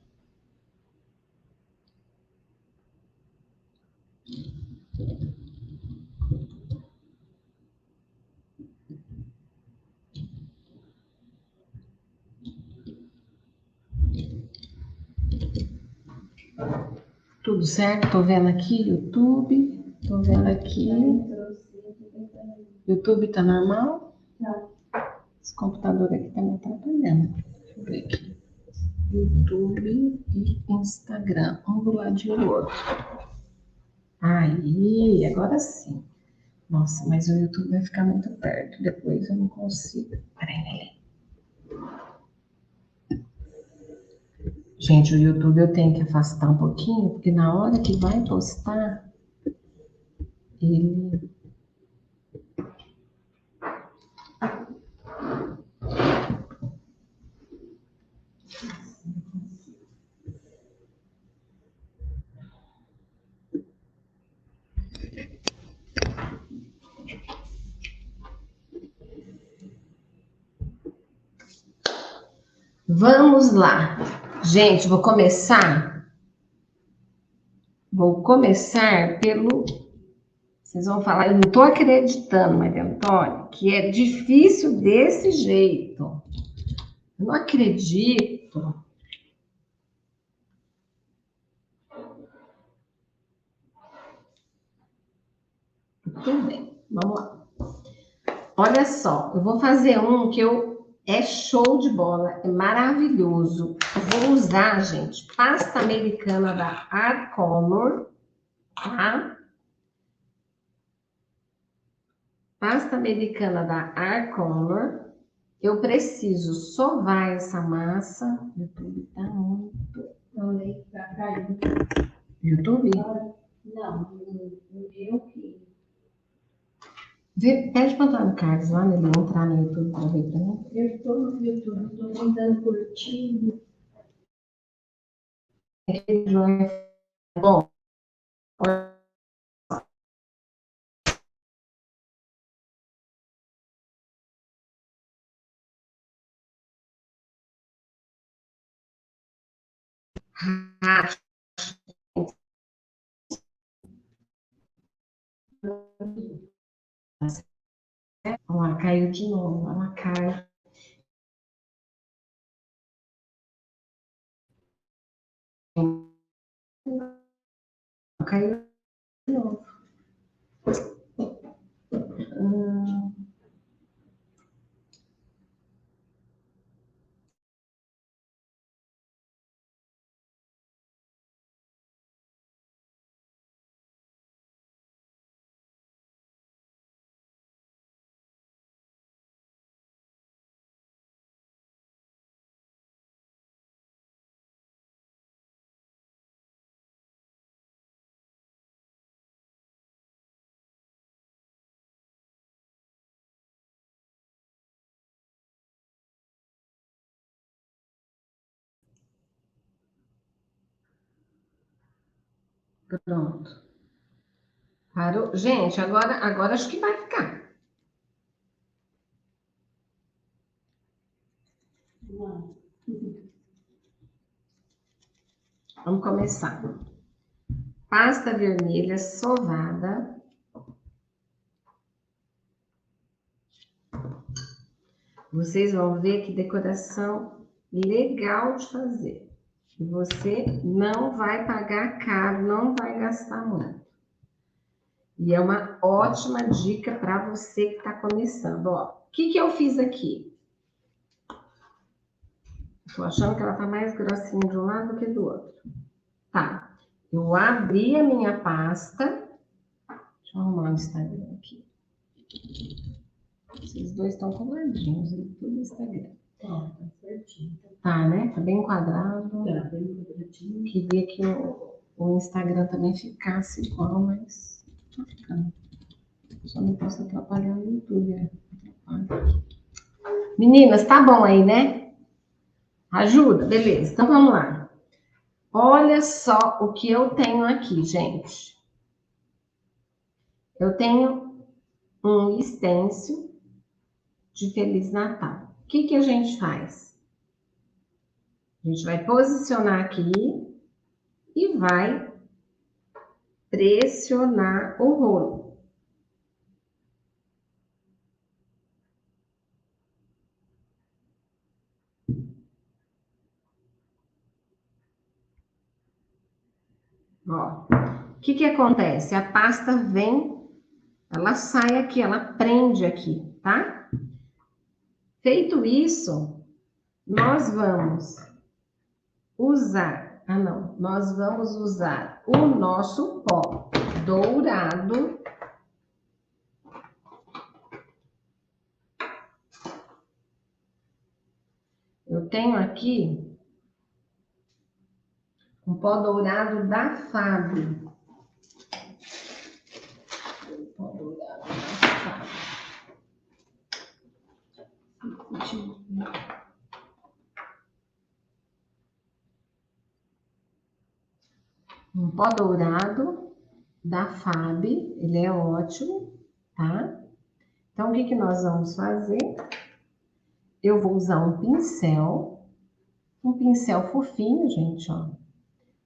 Tudo certo? Tô vendo aqui, YouTube. Tô vendo aqui. YouTube tá normal? Não. Esse computador aqui tá me atrapalhando. Deixa eu ver aqui. YouTube e Instagram, um do ladinho do outro. Aí, agora sim. Nossa, mas o YouTube vai ficar muito perto, depois eu não consigo. Peraí. Gente, o YouTube eu tenho que afastar um pouquinho, porque na hora que vai postar, ele. Vamos lá. Gente, vou começar. Vou começar pelo. Vocês vão falar, eu não estou acreditando, Maria Antônia, que é difícil desse jeito. Eu não acredito. Tudo bem, vamos lá. Olha só, eu vou fazer um que é show de bola, é maravilhoso. Eu vou usar, gente, pasta americana da Arcolor, tá? Pasta americana da Arcolor. Eu preciso sovar essa massa. O YouTube tá muito. Não, nem tá caindo. YouTube? Não, não viu que. Pede para o Antônio Carlos lá, ele entrar no YouTube para ver para mim. Eu estou no YouTube, estou tentando curtir. Bom, olha lá, caiu de novo. Olha lá, caiu. Caiu de novo. Pronto. Parou? Gente, agora acho que vai ficar. Não. Vamos começar. Pasta vermelha sovada. Vocês vão ver que decoração legal de fazer. E você não vai pagar caro, não vai gastar muito. E é uma ótima dica para você que está começando. Ó, o que eu fiz aqui? Estou achando que ela tá mais grossinha de um lado do que do outro. Tá. Eu abri a minha pasta. Deixa eu arrumar o Instagram aqui. Esses dois estão coladinhos, tudo Instagram. Ó, tá certinho. Tá, né? Tá bem enquadrado. Tá bem quadradinho. Queria que o Instagram também ficasse igual, mas tá ficando. Só não posso atrapalhar o YouTube, né? Atrapalha. Meninas, tá bom aí, né? Ajuda? Beleza, então vamos lá. Olha só o que eu tenho aqui, gente. Eu tenho um stencil de Feliz Natal. O que a gente faz? A gente vai posicionar aqui e vai pressionar o rolo. Ó, o que acontece? A pasta vem, ela sai aqui, ela prende aqui, tá? Feito isso, nós vamos usar, nós vamos usar o nosso pó dourado. Eu tenho aqui um pó dourado da Fábio. Pó dourado da Fábio. Um pó dourado da Fábio, ele é ótimo, tá? Então, o que nós vamos fazer? Eu vou usar um pincel fofinho, gente, ó.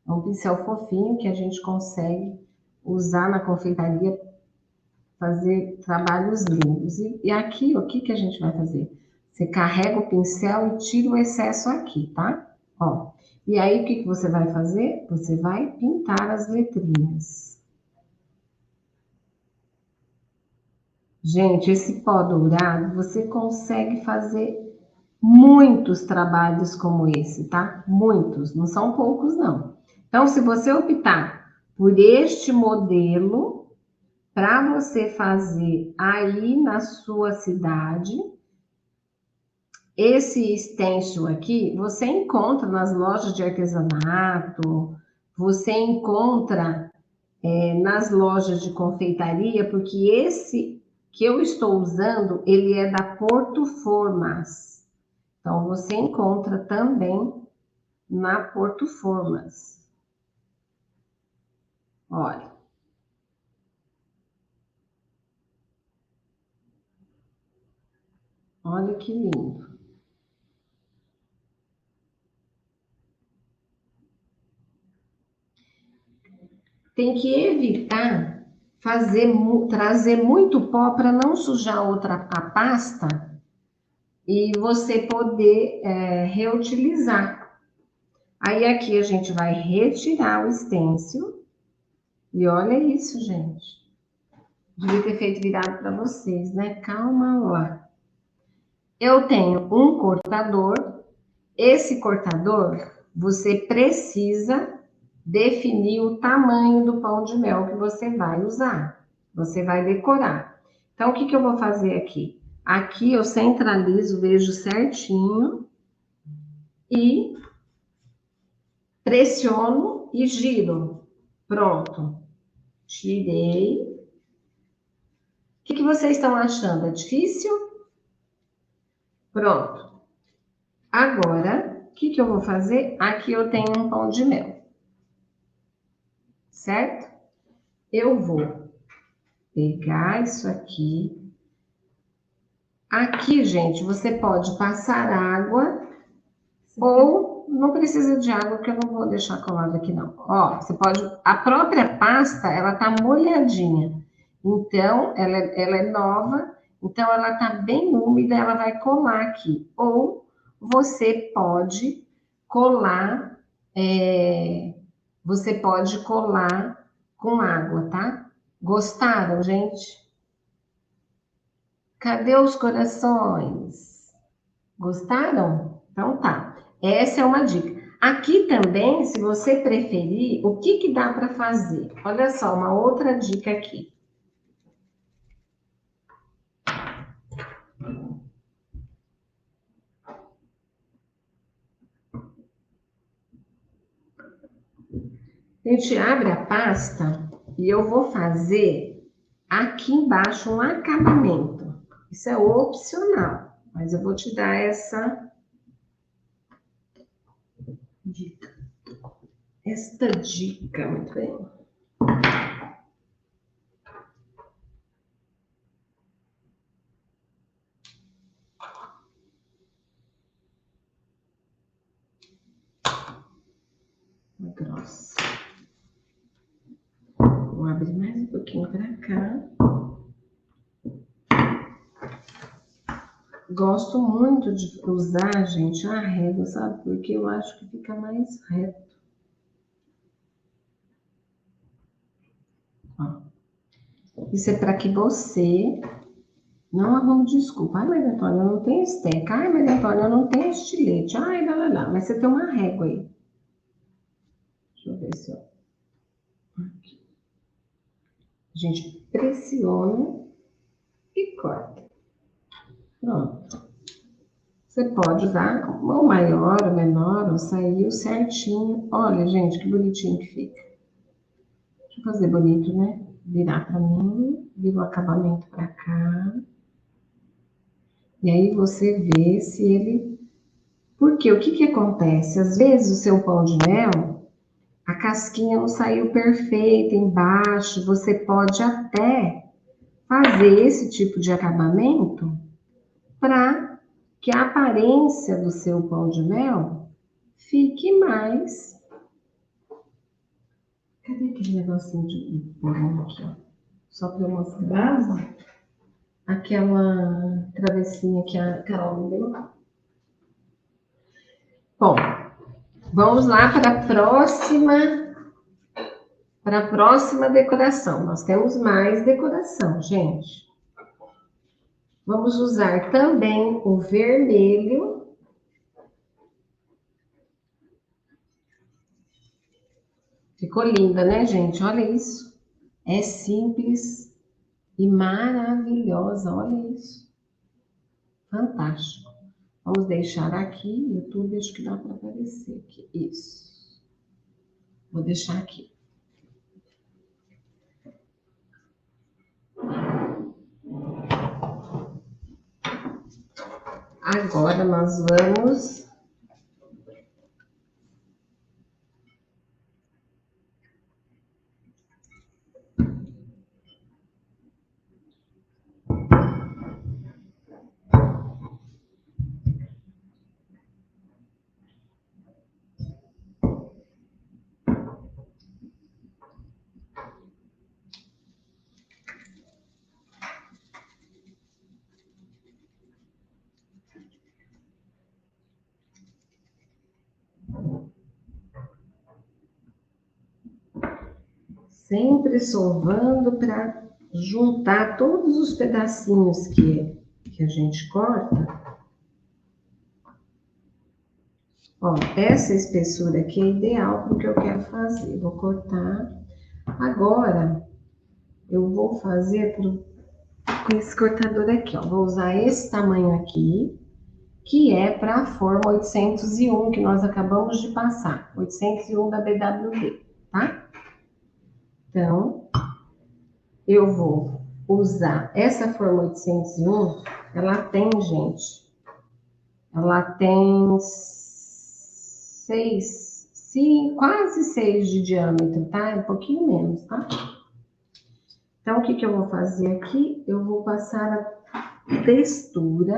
É um pincel fofinho que a gente consegue usar na confeitaria, fazer trabalhos lindos. E aqui, o que a gente vai fazer? Você carrega o pincel e tira o excesso aqui, tá? Ó. E aí, o que você vai fazer? Você vai pintar as letrinhas. Gente, esse pó dourado, você consegue fazer muitos trabalhos como esse, tá? Muitos, não são poucos, não. Então, se você optar por este modelo, para você fazer aí na sua cidade, esse stencil aqui, você encontra nas lojas de artesanato, você encontra nas lojas de confeitaria, porque esse que eu estou usando, ele é da Porto Formas. Então, você encontra também na Porto Formas. Olha. Olha que lindo. Tem que evitar trazer muito pó para não sujar a pasta e você poder reutilizar. Aí aqui a gente vai retirar o stencil e olha isso, gente. Devia ter feito virado para vocês, né? Calma lá. Eu tenho um cortador. Esse cortador, você precisa definir o tamanho do pão de mel que você vai usar. Você vai decorar. Então, o que eu vou fazer aqui? Aqui eu centralizo, vejo certinho e pressiono e giro. Pronto. Tirei. O que vocês estão achando? É difícil? Pronto. Agora, o que eu vou fazer? Aqui eu tenho um pão de mel. certo? Eu vou pegar isso aqui. Aqui, gente, você pode passar água ou não precisa de água, que eu não vou deixar colado aqui, não. Ó, você pode... A própria pasta, ela tá molhadinha. Então, ela é nova, então ela tá bem úmida, ela vai colar aqui. Ou você pode colar, você pode colar com água, tá? Gostaram, gente? Cadê os corações? Gostaram? Então tá. Essa é uma dica. Aqui também, se você preferir, o que que dá para fazer? Olha só, uma outra dica aqui. A gente abre a pasta e eu vou fazer aqui embaixo um acabamento. Isso é opcional, mas eu vou te dar essa dica. Esta dica, muito bem. Grossa. Vou abrir mais um pouquinho para cá. Gosto muito de usar, gente, a régua, sabe? Porque eu acho que fica mais reto. Ó. Isso é para que você não arrume desculpa. Ai, mas Antônia, eu não tenho esteca. Ai, mas Antônia, eu não tenho estilete. Ai, lá. Mas você tem uma régua aí. Deixa eu ver se eu... Aqui. A gente pressiona e corta. Pronto. Você pode usar ou maior ou menor, ou saiu certinho. Olha, gente, que bonitinho que fica. Deixa eu fazer bonito, né? Virar para mim, vira o acabamento para cá. E aí você vê se ele... Porque o que que acontece? Às vezes o seu pão de mel, a casquinha não saiu perfeita embaixo, você pode até fazer esse tipo de acabamento para que a aparência do seu pão de mel fique mais... Cadê aquele negocinho de pão aqui, ó? Só para eu mostrar. Aquela travessinha que a Carol me deu. Bom, vamos lá para a próxima decoração. Nós temos mais decoração, gente. Vamos usar também o vermelho. Ficou linda, né, gente? Olha isso. É simples e maravilhosa. Olha isso. Fantástico. Vamos deixar aqui. YouTube, acho que dá para aparecer aqui. Isso. Vou deixar aqui. Agora nós vamos... Sempre sovando para juntar todos os pedacinhos que a gente corta. Ó, essa espessura aqui é ideal para o que eu quero fazer. Vou cortar. Agora, eu vou fazer com esse cortador aqui, ó. Vou usar esse tamanho aqui, que é para a forma 801 que nós acabamos de passar. 801 da BWB, tá? Então, eu vou usar essa forma 801, ela tem, gente, ela tem quase 6 de diâmetro, tá? É um pouquinho menos, tá? Então, o que que eu vou fazer aqui? Eu vou passar a textura,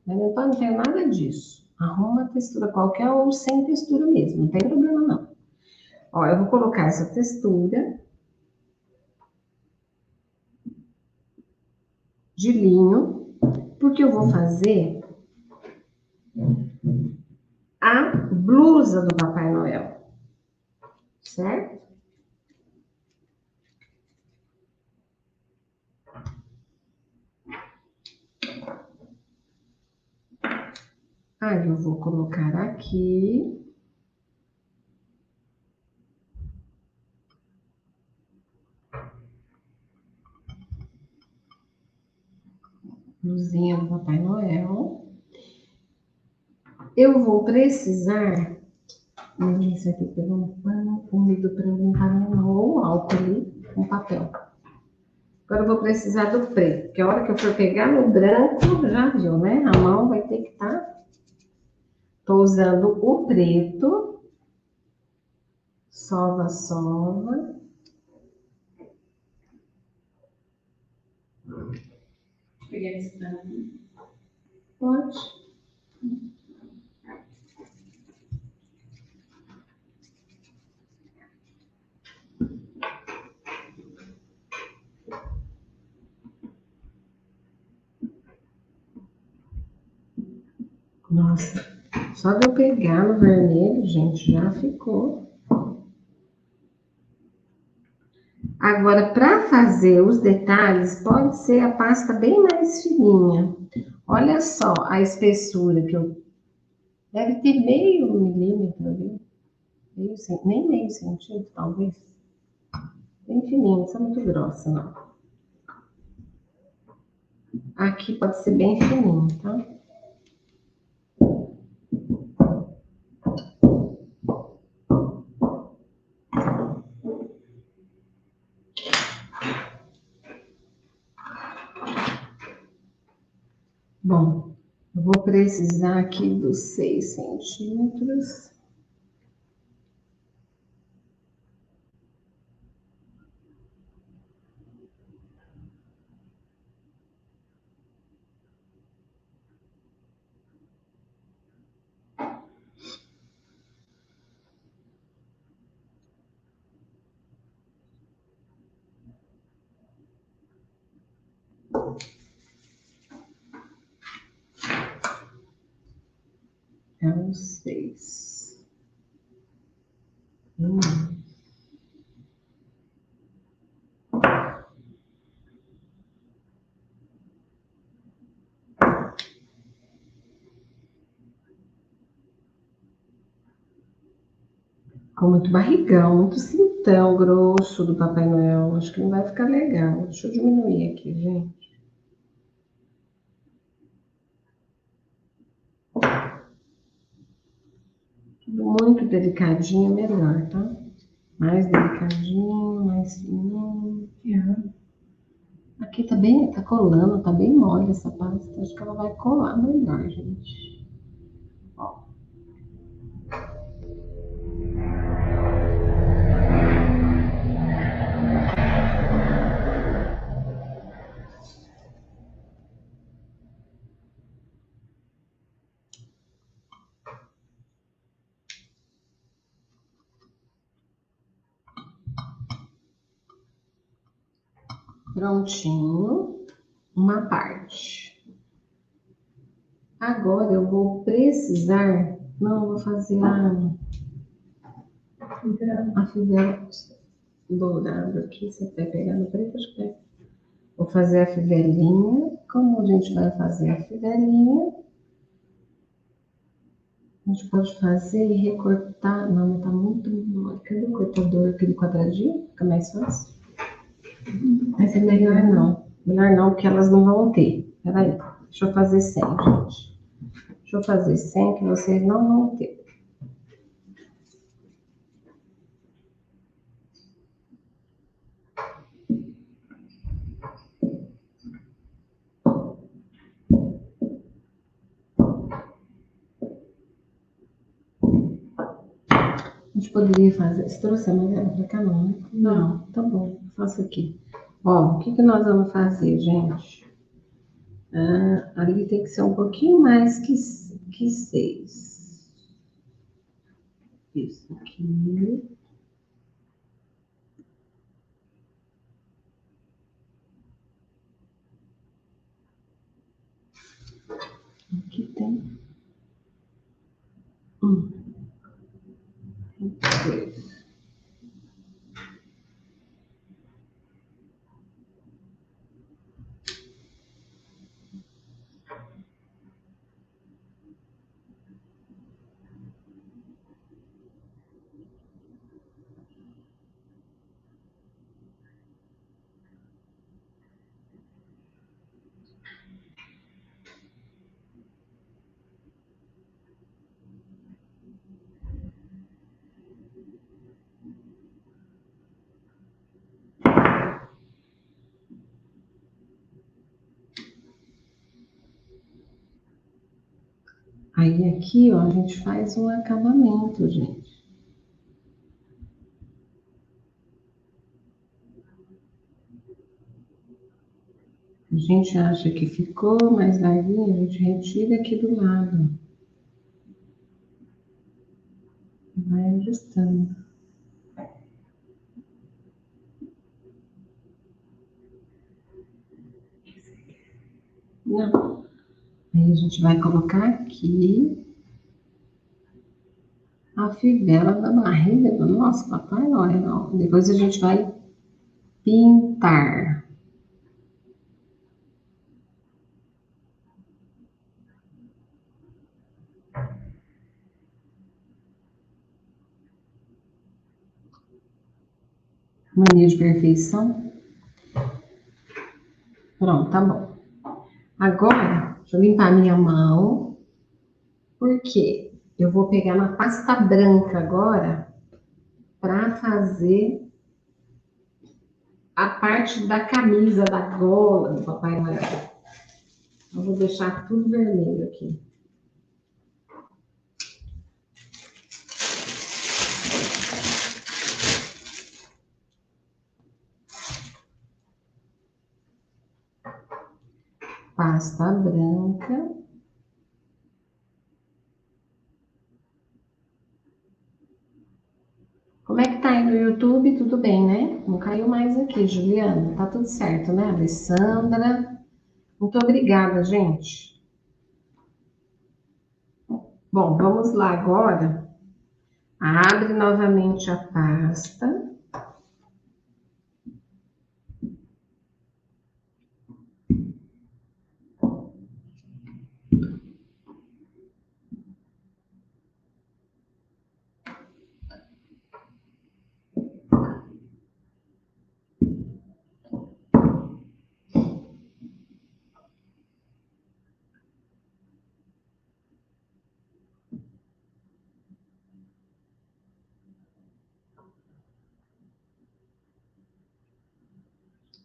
né? Então, não tem nada disso. Arruma a textura qualquer ou sem textura mesmo, não tem problema não. Ó, eu vou colocar essa textura de linho, porque eu vou fazer a blusa do Papai Noel, certo? Aí eu vou colocar aqui. Blusinha do Papai Noel. Eu vou precisar. Isso aqui pegou um pano úmido para limpar minha mão, ou álcool ali, um papel. Agora eu vou precisar do preto, porque a hora que eu for pegar no branco, já viu, né? A mão vai ter que estar. Tô usando o preto. Sova, sova. Pegar esse dano. Pode. Nossa, só de eu pegar no vermelho, gente, já ficou. Agora, para fazer os detalhes, pode ser a pasta bem mais fininha. Olha só a espessura que eu. Deve ter meio milímetro ali. Nem meio centímetro, talvez. Bem fininha, não precisa muito grossa, não. Aqui pode ser bem fininho, tá? Bom, eu vou precisar aqui dos 6 centímetros. É um 6. Ficou muito barrigão, muito cintão grosso do Papai Noel. Acho que não vai ficar legal. Deixa eu diminuir aqui, gente. Tudo muito delicadinho, melhor, tá? Mais delicadinho, mais fininho. Aqui tá bem, tá colando, tá bem mole essa pasta. Acho que ela vai colar melhor, gente. Ó. Prontinho. Uma parte. Agora eu vou precisar. Não, eu vou fazer a fivela dourada aqui. Você vai pegar no preto? Acho que é. Vou fazer a fivelinha. Como a gente vai fazer a fivelinha? A gente pode fazer e recortar. Não, mas tá muito mole. Cadê o cortador? Aquele quadradinho? Fica mais fácil. Mas é melhor não. Melhor não, porque elas não vão ter. Peraí. Deixa eu fazer sem, gente. Deixa eu fazer sem, que vocês não vão ter. gente poderia fazer. Você trouxe a novela pra cá, não, né? Não, tá bom, faço aqui. Ó, o que que nós vamos fazer, gente? Ali tem que ser um pouquinho mais que 6. Isso aqui. Aqui tem. Dois. Aí aqui, ó, a gente faz um acabamento, gente. A gente acha que ficou mais larguinho, a gente retira aqui do lado. Vai ajustando. Não. Aí a gente vai colocar aqui a fivela da barriga do nosso Papai Noel. Depois a gente vai pintar. Mania de perfeição. Pronto, tá bom. Agora, deixa eu limpar minha mão. Por quê? Eu vou pegar uma pasta branca agora para fazer a parte da camisa, da gola do Papai Noel. Eu vou deixar tudo vermelho aqui. Pasta branca. Como é que tá aí no YouTube? Tudo bem, né? Não caiu mais aqui, Juliana. Tá tudo certo, né, Alessandra? Muito obrigada, gente. Bom, vamos lá agora. Abre novamente a pasta.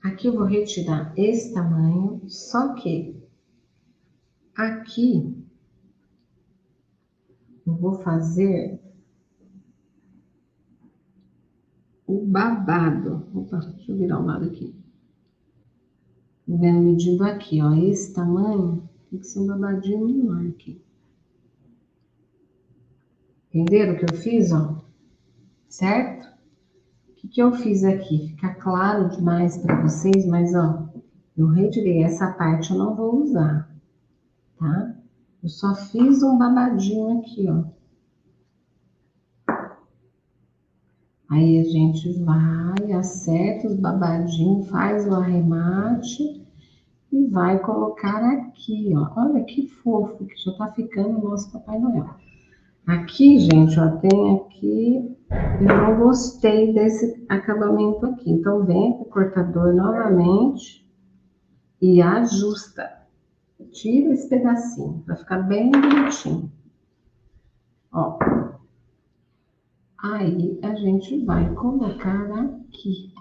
Aqui eu vou retirar esse tamanho, só que aqui eu vou fazer o babado. Opa, deixa eu virar o lado aqui. Vendo medindo aqui, ó, esse tamanho tem que ser um babadinho menor aqui. Entenderam o que eu fiz, ó? Certo? O que que eu fiz aqui? Fica claro demais para vocês, mas ó, eu retirei essa parte, eu não vou usar, tá? Eu só fiz um babadinho aqui, ó. Aí a gente vai, acerta os babadinhos, faz o arremate e vai colocar aqui, ó. Olha que fofo que já tá ficando o nosso Papai Noel. Aqui, gente, ó, tem aqui, eu não gostei desse acabamento aqui. Então, vem com o cortador novamente e ajusta. Tira esse pedacinho, para ficar bem bonitinho. Ó. Aí, a gente vai colocar aqui.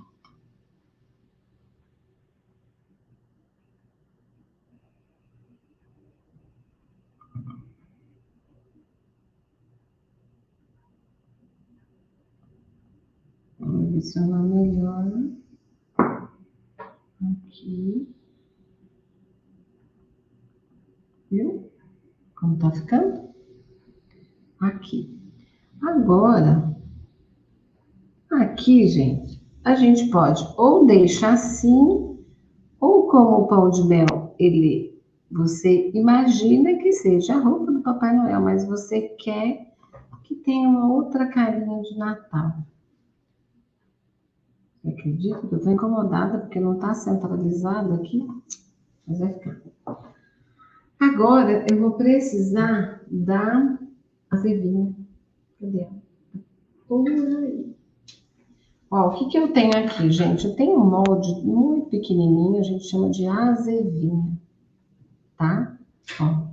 posicionar melhor aqui. Viu? Como tá ficando? Aqui. Agora, aqui, gente, a gente pode ou deixar assim, ou como o pão de mel, você imagina que seja a roupa do Papai Noel, mas você quer que tenha uma outra carinha de Natal. Você acredita que eu tô incomodada porque não tá centralizado aqui? Mas vai ficar. Agora, eu vou precisar da azevinha. Cadê? Por aí. Ó, o que que eu tenho aqui, gente? Eu tenho um molde muito pequenininho, a gente chama de azevinha, tá? Ó.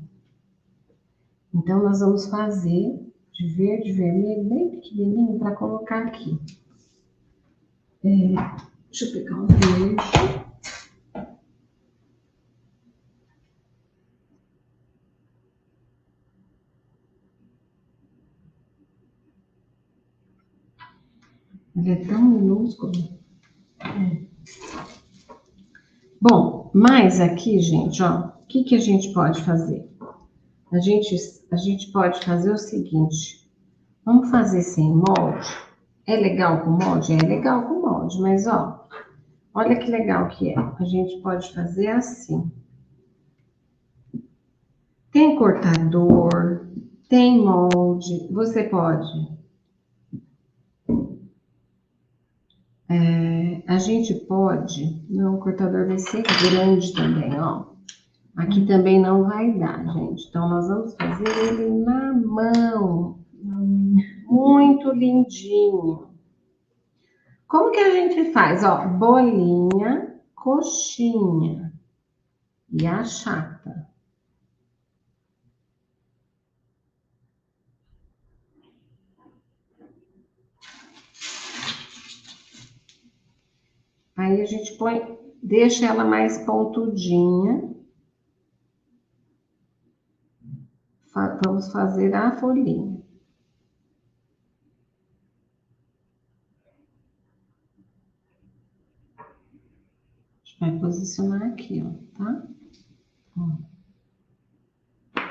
Então, nós vamos fazer de verde, vermelho, bem pequenininho para colocar aqui. Deixa eu pegar um verde. Ele é tão minúsculo. Bom, mas aqui, gente, ó, o que que a gente pode fazer? A gente pode fazer o seguinte, vamos fazer sem molde? É legal com molde? É legal com molde, mas ó, olha que legal que é. A gente pode fazer assim. Tem cortador, tem molde, você pode. A gente pode. Não, o cortador vai ser grande também, ó. Aqui também não vai dar, gente. Então, nós vamos fazer ele na mão. Muito lindinho. Como que a gente faz? Ó, bolinha, coxinha e achata. Aí a gente põe, deixa ela mais pontudinha. Vamos fazer a folhinha. A gente vai posicionar aqui, ó, tá? Ó.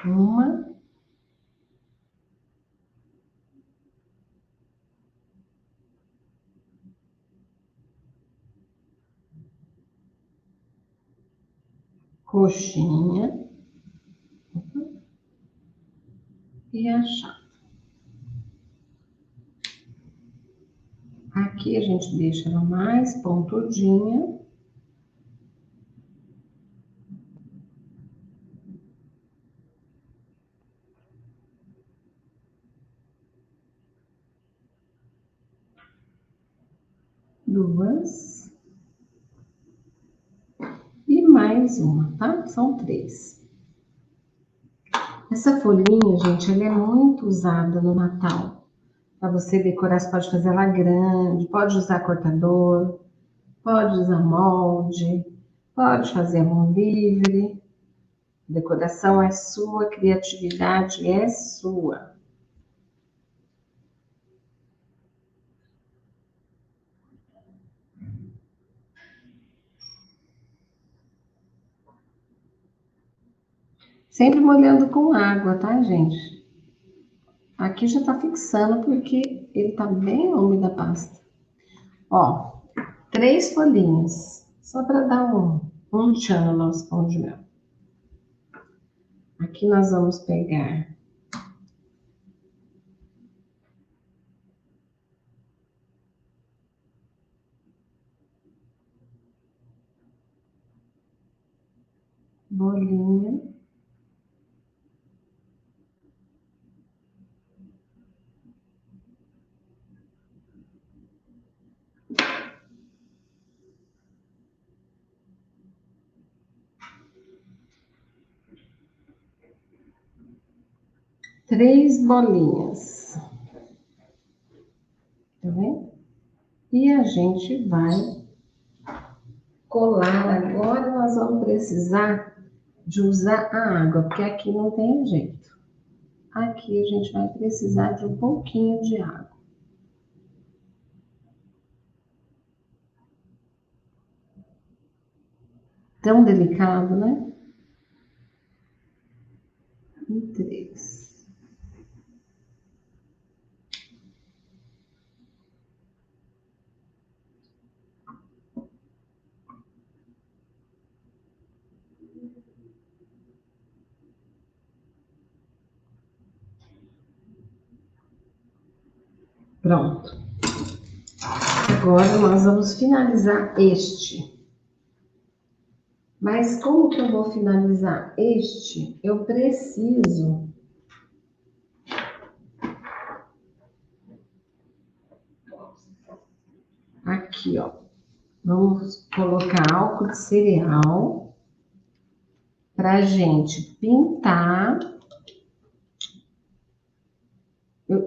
Uma. Coxinha e achata. Aqui a gente deixa ela mais pontudinha. Duas. E mais uma, tá? São três. Essa folhinha, gente, ela é muito usada no Natal. Para você decorar, você pode fazer ela grande, pode usar cortador, pode usar molde, pode fazer a mão livre. Decoração é sua, criatividade é sua. Sempre molhando com água, tá, gente? Aqui já tá fixando porque ele tá bem úmido a pasta. Ó, 3 folhinhas, só para dar um tchan no nosso pão de mel. Aqui nós vamos pegar bolinha. Três bolinhas. Tá vendo? E a gente vai colar. Agora nós vamos precisar de usar a água, porque aqui não tem jeito. Aqui a gente vai precisar de um pouquinho de água. Tão delicado, né? E 3. Pronto. Agora nós vamos finalizar este. Mas como que eu vou finalizar este? Eu preciso aqui, ó. Vamos colocar álcool de cereal para gente pintar.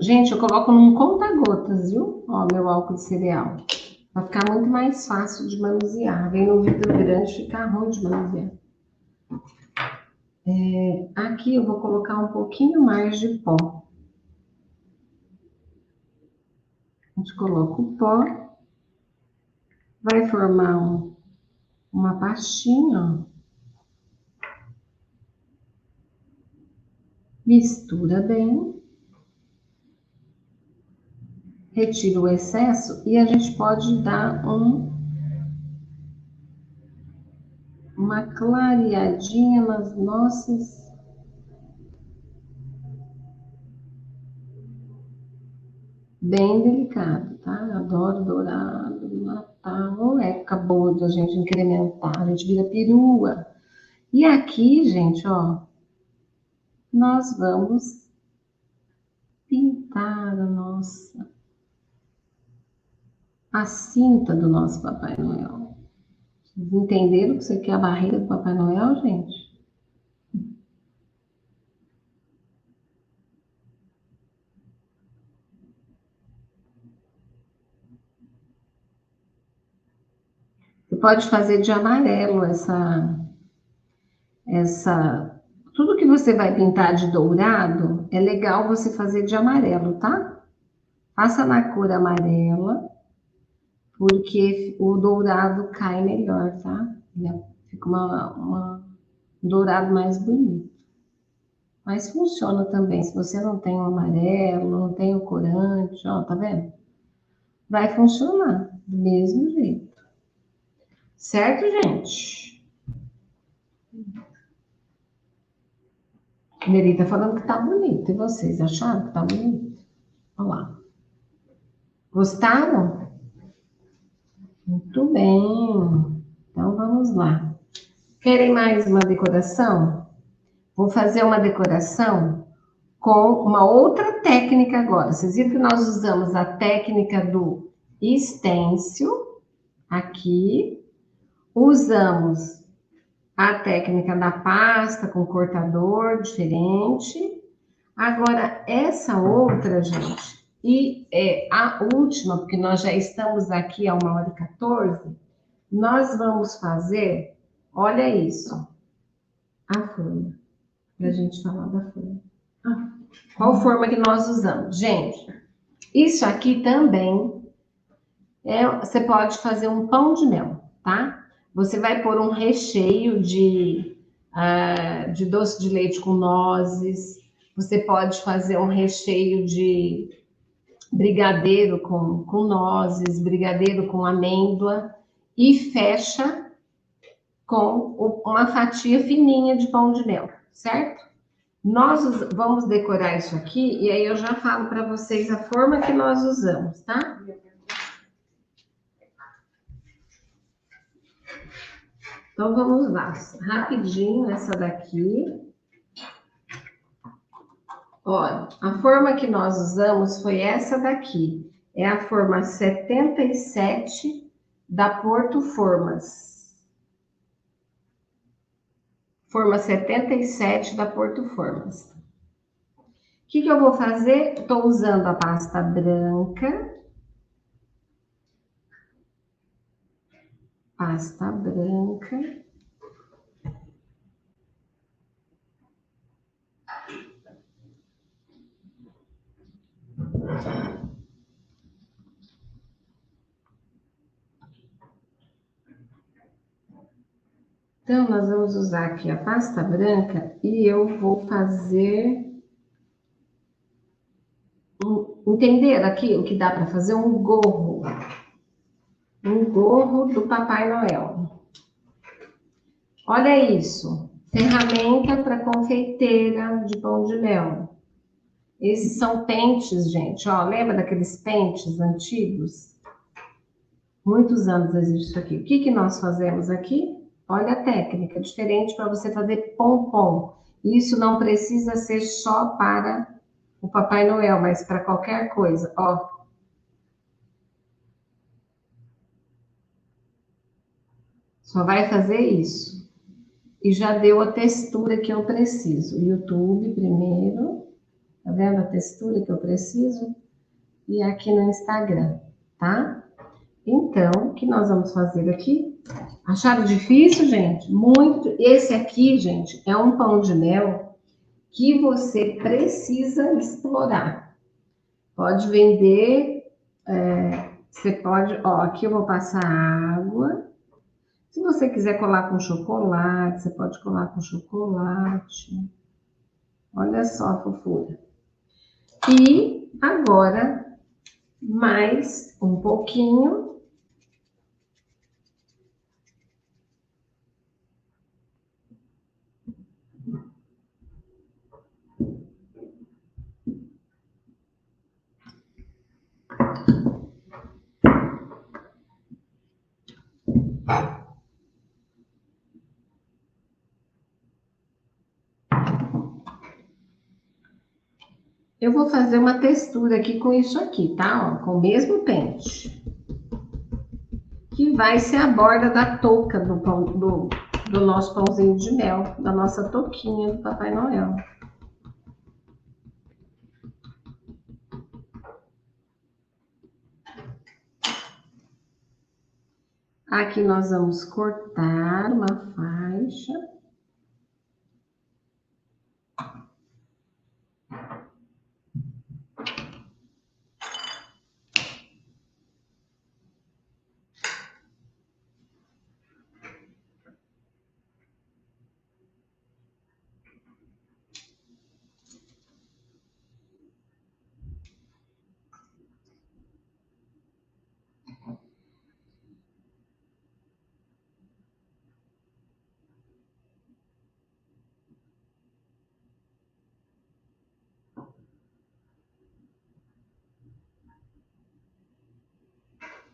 Gente, eu coloco num conta-gotas, viu? Ó, meu álcool de cereal. Vai ficar muito mais fácil de manusear. Vem no vidro grande, fica ruim de manusear. Aqui eu vou colocar um pouquinho mais de pó. A gente coloca o pó. Vai formar uma pastinha, ó. Mistura bem. Retira o excesso e a gente pode dar uma clareadinha nas nossas. Bem delicado, tá? Adoro dourado, Natal, época boa da gente incrementar, a gente vira perua. E aqui, gente, ó, nós vamos pintar a cinta do nosso Papai Noel. Vocês entenderam que isso aqui é a barriga do Papai Noel, gente? Você pode fazer de amarelo tudo que você vai pintar de dourado, é legal você fazer de amarelo, tá? Faça na cor amarela, porque o dourado cai melhor, tá? Fica um dourado mais bonito. Mas funciona também, se você não tem o amarelo, não tem o corante, ó, tá vendo? Vai funcionar do mesmo jeito. Certo, gente? Meri tá falando que tá bonito. E vocês acharam que tá bonito? Olha lá. Gostaram? Muito bem. Então vamos lá. Querem mais uma decoração? Vou fazer uma decoração com uma outra técnica agora. Vocês viram que nós usamos a técnica do stencil aqui. Usamos a técnica da pasta com cortador diferente. Agora, essa outra, gente, e a última, porque nós já estamos aqui a 1h14, nós vamos fazer, olha isso, a forma, para a gente falar da forma. Qual forma que nós usamos? Gente, isso aqui também você pode fazer um pão de mel, tá? Você vai pôr um recheio de doce de leite com nozes, você pode fazer um recheio de brigadeiro com nozes, brigadeiro com amêndoa e fecha com uma fatia fininha de pão de mel, certo? Nós vamos decorar isso aqui e aí eu já falo para vocês a forma que nós usamos, tá? Então vamos lá, rapidinho essa daqui. Olha, a forma que nós usamos foi essa daqui. É a forma 77 da Porto Formas. Forma 77 da Porto Formas. O que eu vou fazer? Estou usando a pasta branca. Pasta branca. Então, nós vamos usar aqui a pasta branca e eu vou fazer... Entenderam aqui o que dá para fazer? Um gorro. Um gorro do Papai Noel. Olha isso. Ferramenta para confeiteira de pão de mel. Esses são pentes, gente. Ó, lembra daqueles pentes antigos? Muitos anos existe isso aqui. O que que nós fazemos aqui? Olha a técnica, diferente para você fazer pompom. Isso não precisa ser só para o Papai Noel, mas para qualquer coisa. Ó. Só vai fazer isso. E já deu a textura que eu preciso. YouTube primeiro. Tá vendo a textura que eu preciso? E aqui no Instagram, tá? Então, o que nós vamos fazer aqui? Acharam difícil, gente? Muito. Esse aqui, gente, é um pão de mel que você precisa explorar. Pode vender, você pode... Ó, aqui eu vou passar água. Se você quiser colar com chocolate, você pode colar com chocolate. Olha só a fofura. E agora, mais um pouquinho. Eu vou fazer uma textura aqui com isso aqui, tá? Ó, com o mesmo pente. Que vai ser a borda da touca do nosso pãozinho de mel, da nossa touquinha do Papai Noel. Aqui nós vamos cortar uma faixa.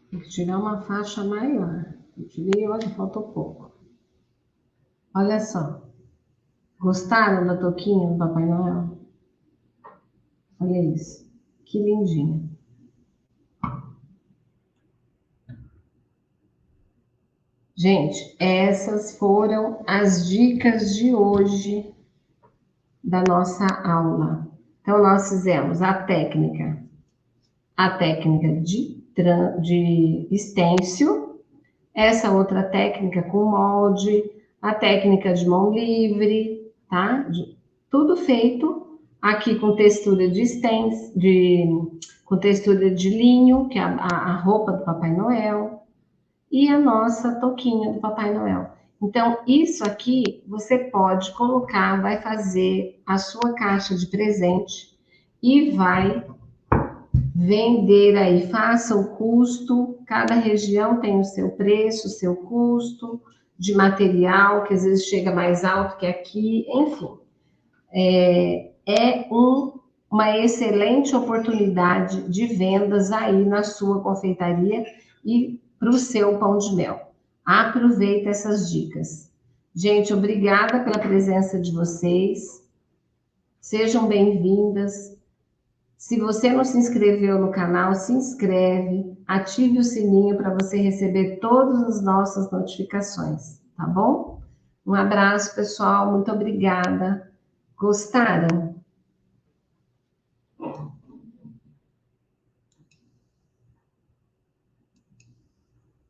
Tem que tirar uma faixa maior. Eu tirei, olha, faltou pouco. Olha só. Gostaram da touquinha do Papai Noel? Olha isso. Que lindinha. Gente, essas foram as dicas de hoje da nossa aula. Então, nós fizemos a técnica de stencil, essa outra técnica com molde, a técnica de mão livre, tá? Tudo feito aqui com textura de stencil, com textura de linho, que é a roupa do Papai Noel, e a nossa touquinha do Papai Noel. Então, isso aqui você pode colocar, vai fazer a sua caixa de presente e vai vender aí, faça o custo, cada região tem o seu preço, o seu custo de material, que às vezes chega mais alto que aqui, enfim. Uma excelente oportunidade de vendas aí na sua confeitaria e para o seu pão de mel. Aproveita essas dicas. Gente, obrigada pela presença de vocês. Sejam bem-vindas. Se você não se inscreveu no canal, se inscreve, ative o sininho para você receber todas as nossas notificações, tá bom? Um abraço, pessoal. Muito obrigada. Gostaram?